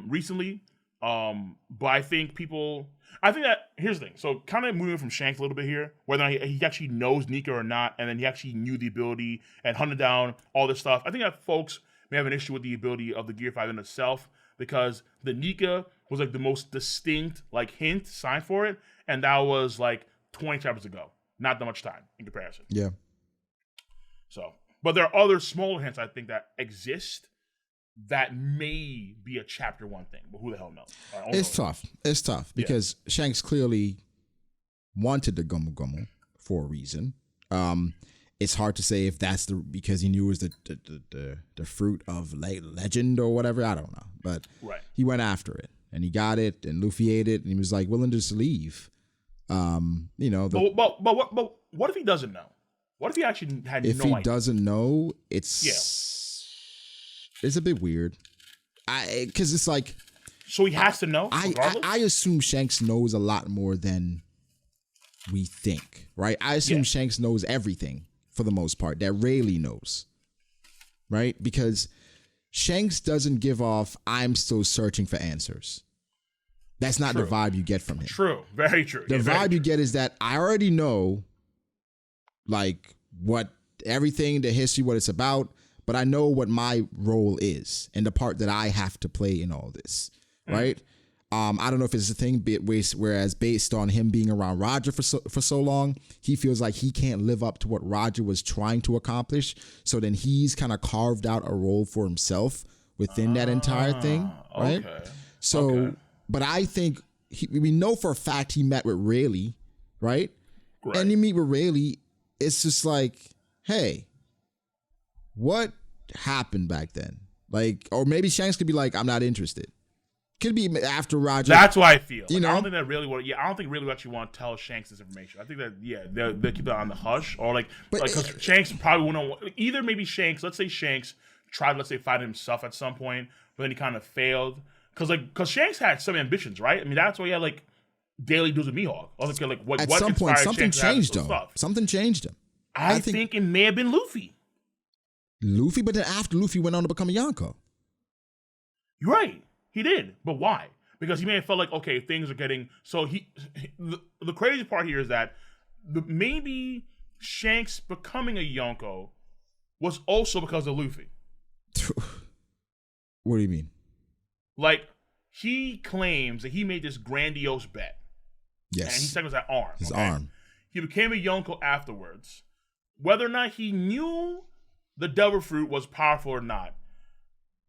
recently. But I think that here's the thing. So kind of moving from Shanks a little bit here, whether he actually knows Nika or not, and then he actually knew the ability and hunted down all this stuff. I think that folks may have an issue with the ability of the Gear 5 in itself, because the Nika was like the most distinct like hint sign for it, and that was like 20 chapters ago. Not that much time in comparison. Yeah. So, but there are other smaller hints I think that exist that may be a chapter 1 thing, but who the hell knows? It's tough because Shanks clearly wanted the Gomu Gomu for a reason. It's hard to say if that's because he knew it was the fruit of legend or whatever. I don't know, but he went after it and he got it, and Luffy ate it, and he was like willing to just leave. You know, but what if he doesn't know? What if he actually had no idea? If he doesn't know, it's a bit weird. Because it's like, so he has to know. I assume Shanks knows a lot more than we think, right? I assume Shanks knows everything for the most part that Rayleigh knows, right? Because Shanks doesn't give off, I'm still searching for answers. That's not the vibe you get from him. True. Very true. The vibe you get is that I already know, like, what everything, the history, what it's about, but I know what my role is and the part that I have to play in all this, right? I don't know if it's a thing, whereas based on him being around Roger for so long, he feels like he can't live up to what Roger was trying to accomplish. So then he's kind of carved out a role for himself within that entire thing, right? Okay. So, but I think we know for a fact he met with Rayleigh, right? And you meet with Rayleigh, it's just like, hey, what happened back then? Like, or maybe Shanks could be like, I'm not interested. Could be after Roger. That's what I feel. You know? I don't think that really want. Yeah, I don't think really actually want to tell Shanks this information. I think that they'll keep that on the hush, or because Shanks probably wouldn't. Either maybe Shanks. Let's say Shanks tried, fight himself at some point, but then he kind of failed. Because Shanks had some ambitions, right? I mean, that's why he had daily dudes with Mihawk. At some point, something changed him. Something changed him. I think it may have been Luffy. Luffy, but then after Luffy went on to become a Yonko. You're right. He did, but why? Because he may have felt like, okay, things are getting... So the crazy part here is that maybe Shanks becoming a Yonko was also because of Luffy. What do you mean? He claims that he made this grandiose bet. Yes. And he said it was that arm. His arm. He became a Yonko afterwards. Whether or not he knew the Devil Fruit was powerful or not,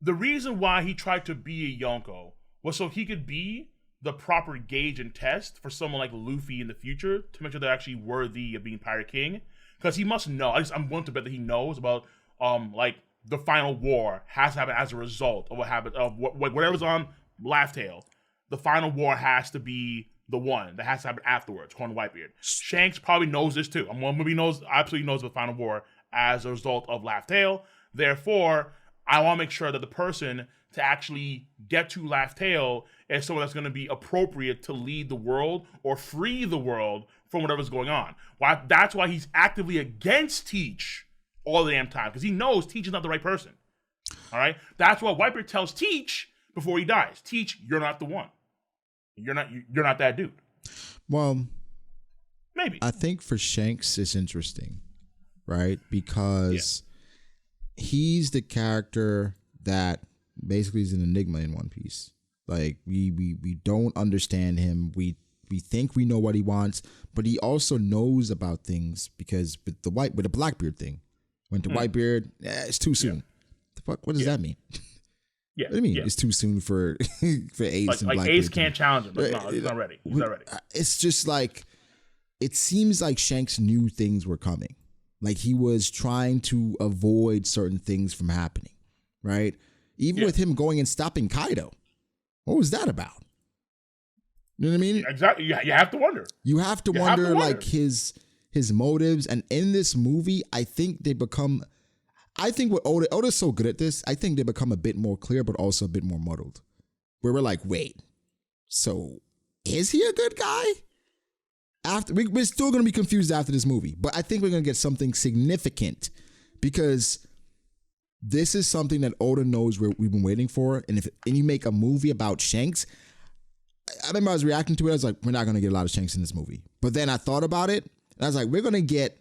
the reason why he tried to be a Yonko was so he could be the proper gauge and test for someone like Luffy in the future to make sure they're actually worthy of being Pirate King. Because he must know, at least I'm willing to bet that he knows about, the final war has to happen as a result of what happened, of whatever's on Laugh Tale. The final war has to be the one that has to happen afterwards, according to Whitebeard. Shanks probably knows this too. Absolutely knows the final war as a result of Laugh Tale. Therefore, I want to make sure that the person to actually get to Laugh Tale is someone that's going to be appropriate to lead the world or free the world from whatever's going on. That's why he's actively against Teach all the damn time because he knows Teach is not the right person. All right, that's what Whitebeard tells Teach before he dies. Teach, you're not the one. You're not that dude. Well, maybe I think for Shanks it's interesting, right? Because he's the character that basically is an enigma in One Piece. Like we don't understand him. We think we know what he wants, but he also knows about things because with the Blackbeard thing, went to Whitebeard. It's too soon. Yeah. The fuck? What does that mean? Yeah. What do you mean? It's too soon for Ace and like Blackbeard. Ace can't challenge him. Like, no, he's not ready. He's not ready. It's just like it seems like Shanks knew things were coming. Like he was trying to avoid certain things from happening, right? Even with him going and stopping Kaido. What was that about? You know what I mean? Exactly. You have to wonder. You have to wonder like his motives. And in this movie, I think what Oda's so good at this, I think they become a bit more clear, but also a bit more muddled. Where we're like, wait, so is he a good guy? We're still going to be confused after this movie, but I think we're going to get something significant because this is something that Oda knows we've been waiting for. And you make a movie about Shanks, I remember I was reacting to it. I was like, we're not going to get a lot of Shanks in this movie. But then I thought about it and I was like, we're going to get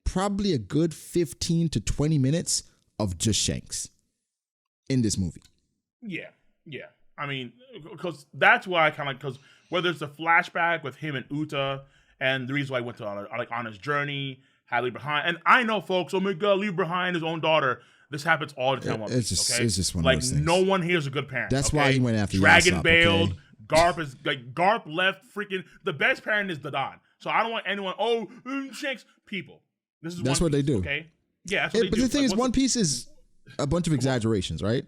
probably a good 15 to 20 minutes of just Shanks in this movie. Yeah. I mean, because that's why I kind of because whether it's a flashback with him and Uta, and the reason why he went to on his journey, had to leave behind. And I know, folks, oh my God, leave behind his own daughter. This happens all the time. It's just one of those things. No one here is a good parent. That's why he went after Dragon Yasop, bailed. Okay? Garp left. Freaking the best parent is the Don. So I don't want anyone. Oh, Shanks. People. That's what they do. Okay. Yeah. That's what they but do. the thing is, One Piece is a bunch of exaggerations, right?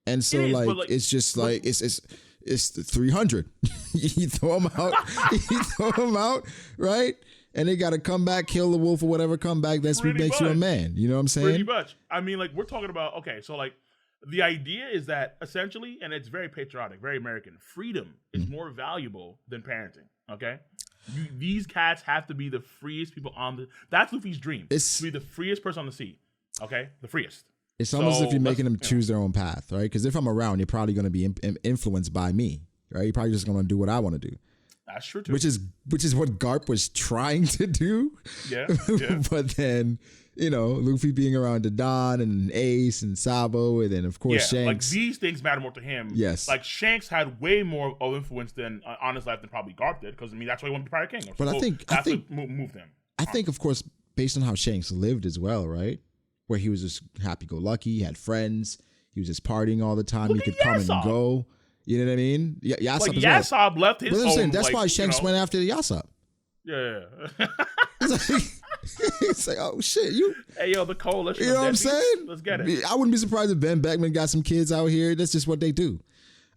And so it's just like it's 300. You throw them out, right? And they got to come back, kill the wolf or whatever, come back. That's what makes you a man. You know what I'm saying? Pretty much. I mean, like, we're talking about, okay, so, like, the idea is that, essentially, and it's very patriotic, very American, freedom is more valuable than parenting, okay? These cats have to be the freest people on the... That's Luffy's dream. To be the freest person on the sea, okay? The freest. It's almost if you're making them choose their own path, right? Because if I'm around, you're probably going to be influenced by me, right? You're probably just going to do what I want to do. That's true too. Which is what Garp was trying to do. Yeah. But then, Luffy being around the Don and Ace and Sabo, and then of course Shanks. Like these things matter more to him. Yes. Like Shanks had way more of influence than on his life than probably Garp did, because that's why he wanted to be Pirate King. But I think move them. I think, of course, based on how Shanks lived as well, right? Where he was just happy-go-lucky, he had friends, he was just partying all the time. He could come and go. You know what I mean? Yasop Yasop left his own. That's why Shanks went after Yasop. Yeah. It's like, oh shit, Hey yo, the coalition. You know what I'm saying? Let's get it. I wouldn't be surprised if Ben Beckman got some kids out here. That's just what they do.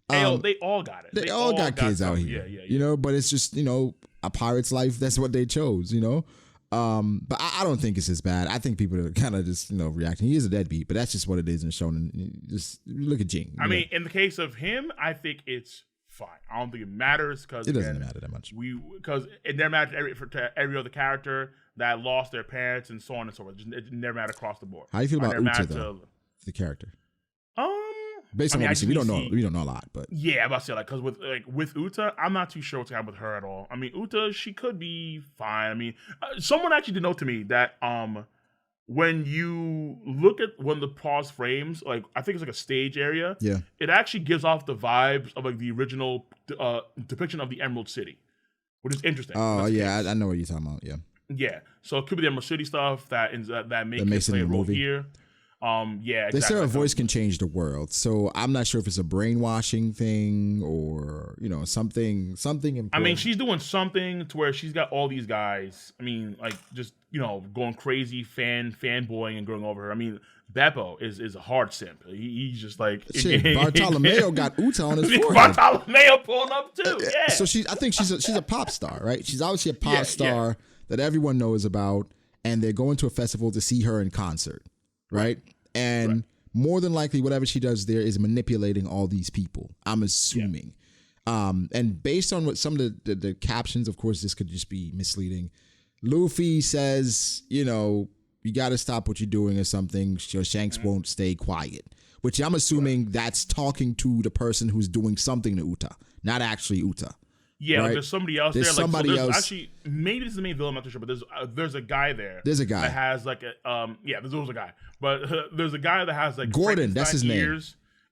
Hey yo, they all got it. They all got kids out here. Yeah. But it's just a pirate's life. That's what they chose. But I don't think it's as bad. I think people are kind of just, reacting. He is a deadbeat, but that's just what it is in Shonen. Just look at Jing. I mean, in the case of him, I think it's fine. I don't think it matters because it doesn't matter that much. Because it never mattered to every other character that lost their parents and so on and so forth. It never mattered across the board. How do you feel about Uta though? The character. Based on what we see, we don't know a lot, but yeah, I'm about to say because with Uta, I'm not too sure what's going on with her at all. I mean, Uta, she could be fine. I mean, someone actually did note to me that when you look at one of the pause frames, like I think it's like a stage area, it actually gives off the vibes of like the original depiction of the Emerald City, which is interesting. Oh yeah, I know what you're talking about. Yeah. So it could be the Emerald City stuff that makes it play a role here. Yeah, exactly. They say her voice can change the world, so I'm not sure if it's a brainwashing thing or something important. I mean, she's doing something to where she's got all these guys. I mean, like just going crazy, fanboying and going over her. I mean, Beppo is a hard simp. He's just like Bartolomeo got Uta on his forehead. Bartolomeo pulling up too. Yeah. So I think she's a pop star, right? She's obviously a pop star that everyone knows about, and they're going to a festival to see her in concert, right? And more than likely, whatever she does there is manipulating all these people, I'm assuming. And based on what some of the captions, of course, this could just be misleading. Luffy says, you got to stop what you're doing or something. Your Shanks won't stay quiet. Which I'm assuming that's talking to the person who's doing something to Uta, not actually Uta. Yeah, right? There's somebody else there's there. Somebody there's else. Actually, maybe this is the main villain. I'm not too sure, but there's a guy there. There's a guy that has like a there's a guy, but there's a guy that has like Gordon. That's his name.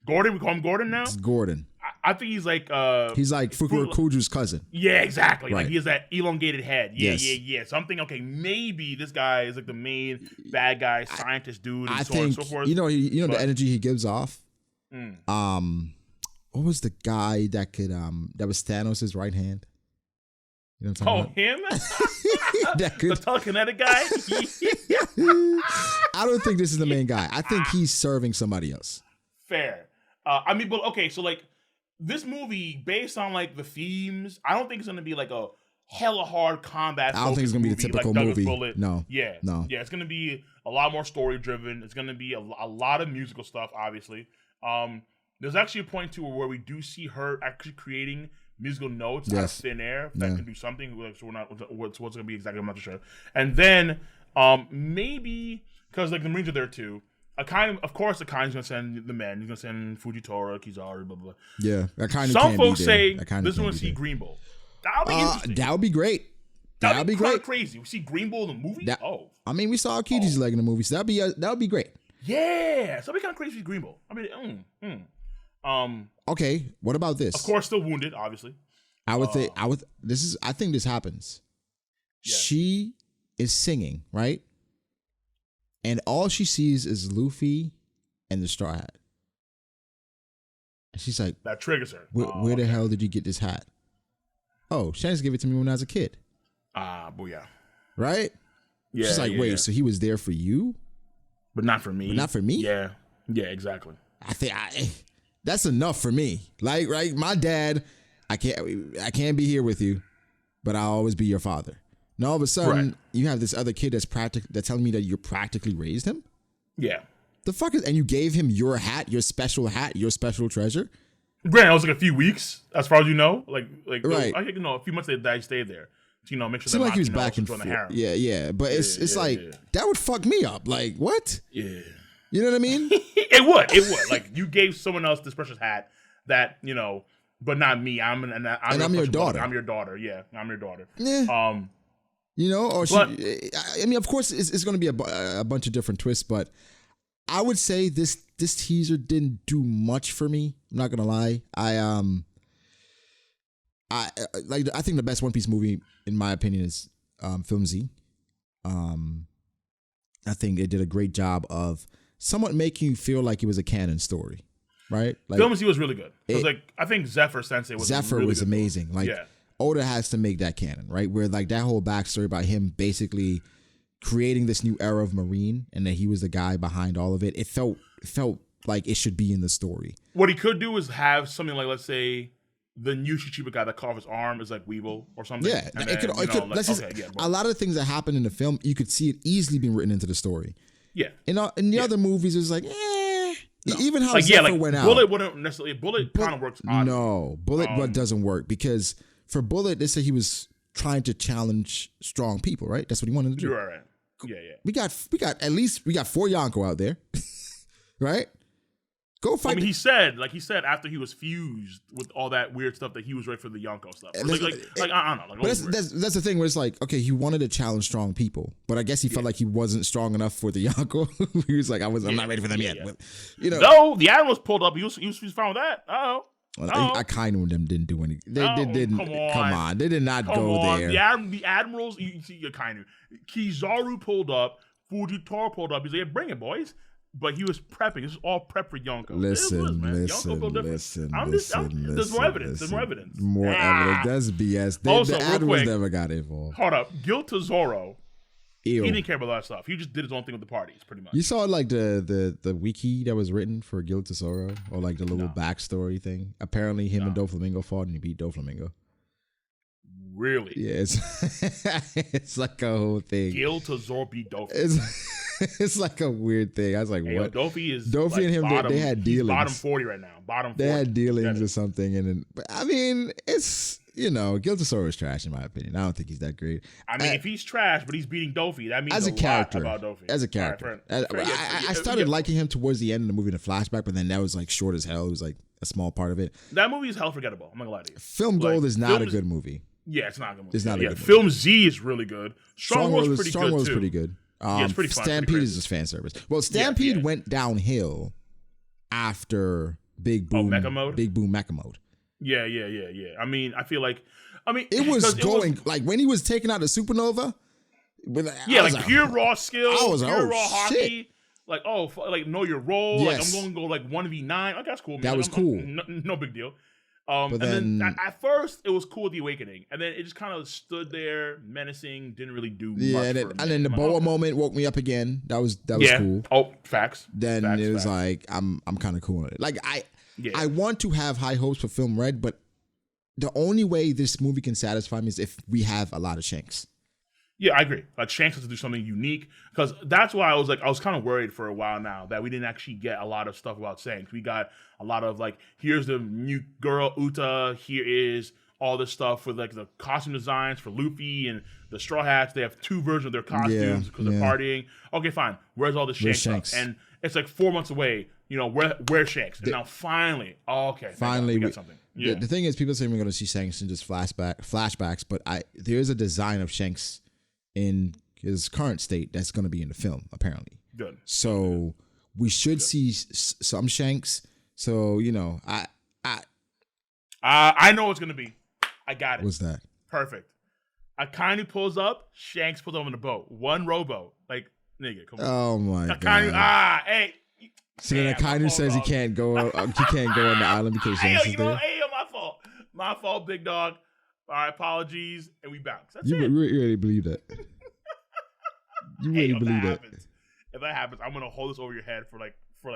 Gordon. We call him Gordon now. It's Gordon. I think he's like Fukurokuju's cousin. Yeah, exactly. Right. Like he has that elongated head. Yeah, yes. yeah. So I'm thinking, okay, maybe this guy is like the main bad guy, scientist dude, and so on and so forth. You know the energy he gives off. What was the guy that could that was Thanos' right hand? You know what I'm talking him? that could, the telekinetic guy? I don't think this is the main guy. I think he's serving somebody else. Fair. I mean, but okay, so like this movie, based on like the themes, I don't think it's gonna be like a hella hard combat. I don't think it's gonna be the typical like movie. Bullet. No. Yeah. It's gonna be a lot more story driven. It's gonna be a lot of musical stuff, obviously. There's actually a point too where we do see her actually creating musical notes out of thin air that can do something. So we're not what's gonna be exactly. I'm not too sure. And then maybe because like the Marines are there too. Of course, Akane's gonna send the men. He's gonna send Fujitora, Kizaru, blah blah. Yeah, some folks say this one see Green Bull. That'll be interesting. That would be great. That'd be great. Crazy. We see Green Bull in the movie. I mean, we saw Kiji's leg in the movie, so that would be great. Yeah, so that'd be kind of crazy with Green Bull. I mean, Okay, what about this? Of course, still wounded, obviously. I think this happens. Yeah. She is singing, right? And all she sees is Luffy and the straw hat. And she's like, that triggers her. Where the hell did you get this hat? Oh, Shanks gave it to me when I was a kid. Booyah. Right? Yeah. She's like, wait, so he was there for you? But not for me. But not for me? Yeah. Yeah, exactly. I think that's enough for me. Like, right? My dad, I can't be here with you, but I'll always be your father. And all of a sudden, you have this other kid that's telling me that you practically raised him? Yeah. The fuck is, and you gave him your hat, your special treasure? Granted, it was like a few weeks, as far as you know. Like right. I think, a few months that I stayed there. To, make sure seemed that like he was back and forth. Yeah. But it's like, that would fuck me up. Like, what? Yeah. You know what I mean? It would. Like, you gave someone else this precious hat that, but not me. I'm your daughter. I'm your daughter. Yeah, I'm your daughter. Yeah. I mean, of course, it's going to be a bunch of different twists, but I would say this teaser didn't do much for me. I'm not gonna lie. I think the best One Piece movie, in my opinion, is Film Z. I think they did a great job of somewhat making you feel like it was a canon story, right? Like, Film Z was really good. I think Zephyr Sensei was amazing. Like, Oda has to make that canon, right? Where like that whole backstory about him basically creating this new era of Marine and that he was the guy behind all of it. It felt like it should be in the story. What he could do is have something like, let's say, the new Chichibu guy that cut off his arm is like Weevil or something. Yeah, a lot of the things that happen in the film, you could see it easily being written into the story. Yeah. In the other movies, it's like, No. Even how Zephyr went out. Bullet wouldn't necessarily. Bullet kind of works oddly. No, Bullet doesn't work because for Bullet, they say he was trying to challenge strong people, right? That's what he wanted to do. Right. Yeah. We got 4 Yonko out there, right? Go fight. I mean, he said after he was fused with all that weird stuff that he was ready for the Yonko stuff. I don't know. But that's the thing where it's like, okay, he wanted to challenge strong people, but I guess he felt like he wasn't strong enough for the Yonko. He was like, I'm not ready for them yet. Yeah. But, you know, no, the Admirals pulled up. He was fine with that. I kind of them didn't do anything. They didn't. Come on, they did not go there. The Admirals, you see, you're kind of. Kizaru pulled up. Fujitora pulled up. He's like, bring it, boys. But he was prepping. This is all prep for Yonko. Listen. There's more evidence. More evidence. That's BS. The Admirals never got involved. Hold up. Guilt to Zoro. Ew. He didn't care about that stuff. He just did his own thing with the parties, pretty much. You saw like the wiki that was written for Guilt to Zoro, or like the little backstory thing. Apparently, him and Doflamingo fought, and he beat Doflamingo. Really? Yeah, it's like a whole thing. Guilt to Zoro beat Doflamingo. It's like a weird thing. I was like, what? Dofi and him, they had dealings. Bottom 40 right now. They had dealings or something, but I mean, it's Giltasaur is trash in my opinion. I don't think he's that great. I mean, if he's trash, but he's beating Dofi, that means as a character, lot about Dofi. As a character, I started liking him towards the end of the movie in the flashback, but then that was like short as hell. It was like a small part of it. That movie is hell forgettable. I'm not gonna lie to you. Film Gold is not a good movie. Yeah, it's not a good movie. It's not a good movie. Film Z is really good. Strong World's pretty good too. Pretty good. It's pretty fun. Stampede is just fan service. Well, Stampede went downhill after Big Boom Mecha Mode. Yeah. I mean, I feel like, it was going like when he was taking out the supernova. Like pure raw skill, pure raw Haki. Like know your role. Yes. Like I'm going to go like 1v9. Like that's cool. Man. That was cool. No big deal. But then at first it was cool with the awakening, and then it just kind of stood there menacing, didn't really do much. And then the Boa moment woke me up again. That was cool. Oh, facts. Then it was like I'm kind of cool with it. Like I want to have high hopes for Film Red, but the only way this movie can satisfy me is if we have a lot of Shanks. Yeah, I agree. Like Shanks has to do something unique, because that's why I was kind of worried for a while now that we didn't actually get a lot of stuff about Shanks. We got a lot of like, here's the new girl Uta, here is all this stuff for like the costume designs for Luffy and the Straw Hats. They have 2 versions of their costumes because they're partying. Okay, fine. Where's all the Shanks stuff? And it's like 4 months away. Where's Shanks? And now finally, we got something. Yeah. The thing is, people say we're going to see Shanks in just flashbacks, but there is a design of Shanks in his current state that's going to be in the film, apparently. Good. So we should see some Shanks. So I know what's going to be. I got it. What's that? Perfect. Akainu pulls up. Shanks pulls up on the boat. One rowboat. Like, nigga, come on. Oh my god. Hey. So then Akainu says he can't go on the island because Shanks is there. My fault, big dog. All right, apologies, and we bounce. That's you it. really believe that? You really believe that? If that happens, I'm gonna hold this over your head for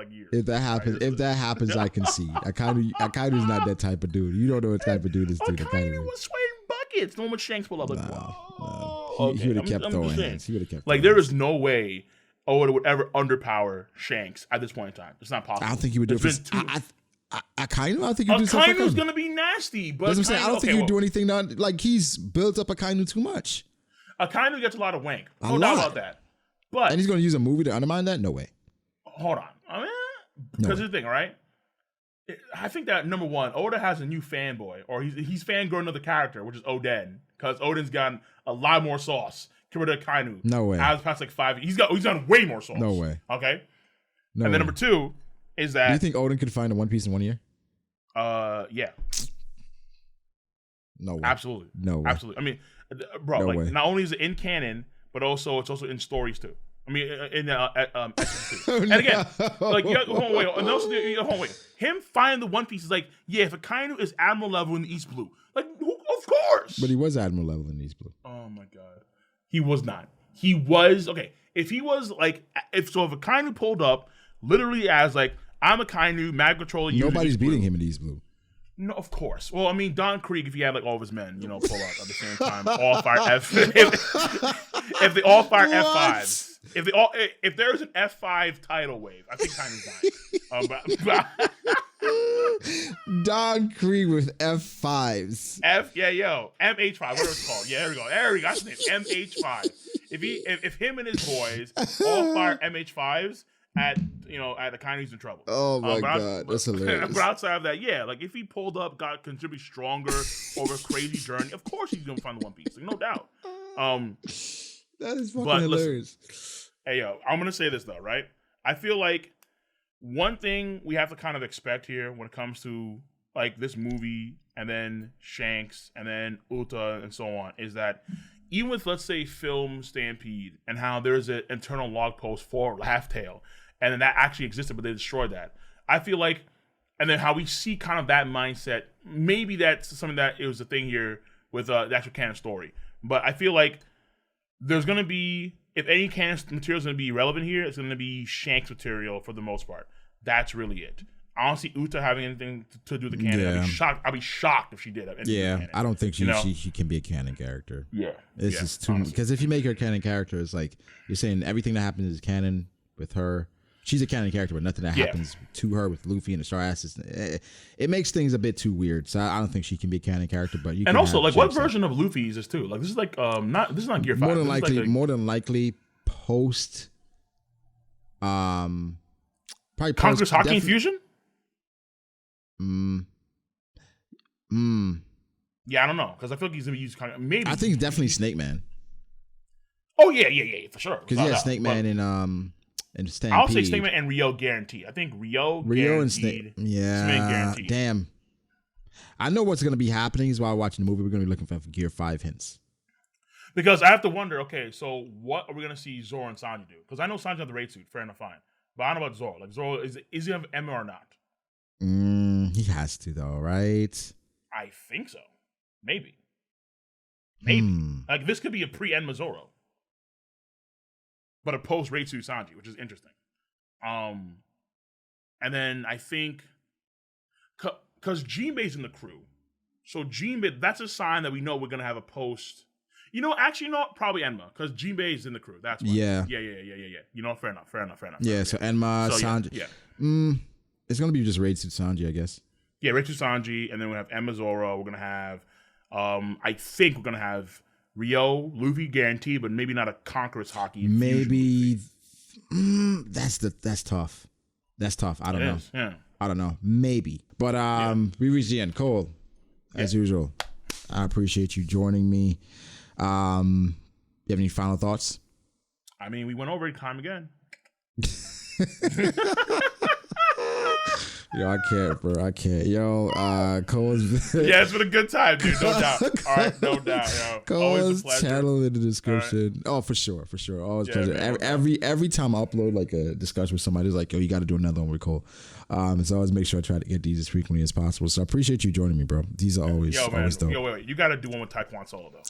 years. If that happens, I can see. Akainu's not that type of dude. You don't know what type of dude this dude. Akainu was swaying buckets. No one Shanks pull up like, no. He would have kept throwing hands. He would have kept. Like there is no way Oda would ever underpower Shanks at this point in time. It's not possible. I don't think he would do it. Akainu, I think you do something. Akainu's gonna be nasty, but that's what I'm saying. I don't think he would do anything. Like he's built up Akainu too much. Akainu gets a lot of wank. No doubt about that. But and he's gonna use a movie to undermine that? No way. Hold on. Because here's the thing, right? I think that number one, Oda has a new fanboy, or he's fangirling another character, which is Oden, because Oden's gotten a lot more sauce compared to Akainu. No way. As past like 5 years, he's gotten way more sauce. No way. Okay. No and then way. number 2 is that. Do you think Oden could find a One Piece in 1 year? Yeah. No way. Absolutely. No way. Absolutely. I mean, bro, no like way. not only is it in canon, but it's also in stories too. I mean, in SMC. And again, like, hold on, wait. And also, hold on, wait. Him finding the One Piece is like, yeah, if Akainu is Admiral level in the East Blue, like, of course. But he was Admiral level in the East Blue. Oh my god, he was not. He was okay. If he was like, if Akainu pulled up, literally as like, I'm Akainu, Mag Controller. Nobody's beating him in the East Blue. No, of course. Well, I mean, Don Krieg, if he had like all of his men, pull up at the same time, all fire F. If they all fire F5s. If there's an F5 tidal wave, I think Kaido's dying. Don Krieg with F5s. MH5, whatever it's called. Yeah, there we go. That's his name. MH5. If him and his boys all fire MH5s at Akainu, he's in trouble. Oh my god, that's hilarious. But outside of that, yeah, like if he pulled up, got considerably stronger over a crazy journey, of course he's gonna find the One Piece, like, no doubt. That is fucking hilarious. Listen, hey, I'm going to say this, though, right? I feel like one thing we have to kind of expect here when it comes to, like, this movie and then Shanks and then Uta and so on is that even with, let's say, Film Stampede and how there's an internal log post for Laugh Tale, and then that actually existed, but they destroyed that. I feel like, and then how we see kind of that mindset, maybe that's something that it was a thing here with the actual canon story. But I feel like there's going to be, if any canon material is going to be relevant here, it's going to be Shanks material for the most part. That's really it. I don't see Uta having anything to do with the canon. Yeah. I'd be shocked if she did have anything to do with the canon. I don't think she can be a canon character. Yeah. It's just too much. Because if you make her a canon character, it's like, you're saying everything that happens is canon with her. she's a canon character, but nothing that happens to her with Luffy and the Star Asses, it makes things a bit too weird. So I don't think she can be a canon character. But you and can also, like, what Shanks version of Luffy is this too? Like, this is like this is not Gear 5. More than likely post. Probably Conqueror's Haki Infusion. Yeah, I don't know, because I feel like he's gonna use maybe. I think definitely Snake Man. Oh yeah, for sure. Because Snake Man and Stampede. I'll say Snake Man and Rio guaranteed. I think Rio and Snake. Yeah, Snake guaranteed. Damn. I know what's gonna be happening is while watching the movie, we're gonna be looking for Gear 5 hints. Because I have to wonder, okay, so what are we gonna see Zoro and Sanji do? Because I know Sanji have the raid suit, fair enough, fine. But I don't know about Zoro. Like, Zoro, is he have Emma or not? He has to though, right? I think so. Maybe. Like, this could be a pre-Enma Zoro. But a post-raid suit Sanji, which is interesting. And then I think, because Jinbei's in the crew. So Jinbei, that's a sign that we know we're going to have a post. Actually, no, probably Enma, because Jinbei's in the crew. That's why. Yeah. Fair enough. Yeah, so Enma, Sanji. Yeah. It's going to be just raid suit Sanji, I guess. Yeah, raid suit Sanji, and then we have Enma Zoro. We're going to have, I think we're going to have Rio, Luffy guaranteed, but maybe not a Conqueror's Haki. Maybe that's tough. That's tough. I don't know. Yeah. I don't know. Maybe. But we reached the end. Cole, as usual, I appreciate you joining me. You have any final thoughts? I mean, we went over time again. Yo, I can't, bro. I can't. Yo, Cole's. Yeah, it's been a good time, dude. No doubt. All right, no doubt. Yo. Cole's channel in the description. Right. Oh, for sure. Always pleasure. Man, every time I upload like a discussion with somebody, it's like, yo, you got to do another one with Cole. So I always make sure I try to get these as frequently as possible. So I appreciate you joining me, bro. These are always dope. Wait. You got to do one with Taekwondo Solo though.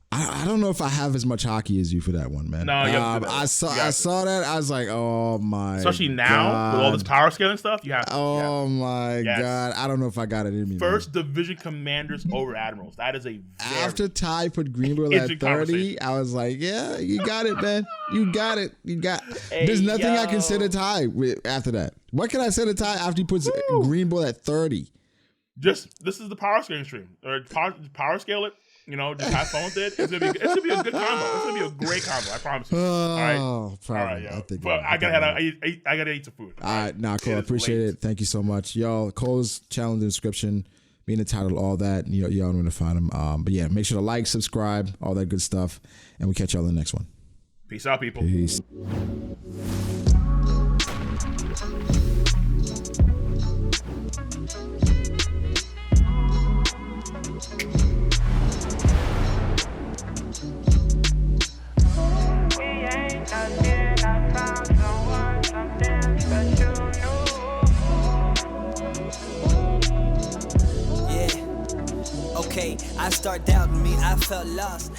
I don't know if I have as much hockey as you for that one, man. No, I saw that. I was like, oh my. Especially now with all this power scaling stuff, you have. My God, I don't know if I got it in me. First division commanders over admirals. That is a after Ty put Greenville at 30. I was like, yeah, you got it, man. You got it. There's nothing I can say to Ty after that. What can I say to Ty after he puts Greenville at 30? This is the power scaling stream. Or power scale it. Just have fun with it. It's gonna be a good combo. It's gonna be a great combo. I promise you. All right, yo. I gotta eat some food. All right, Cole. I appreciate it. Thank you so much, y'all. Cole's channel in the description, me in the title, all that. Y'all know where to find him. But yeah, make sure to like, subscribe, all that good stuff, and we'll catch y'all in the next one. Peace out, people. Peace. I start doubting me, I felt lost.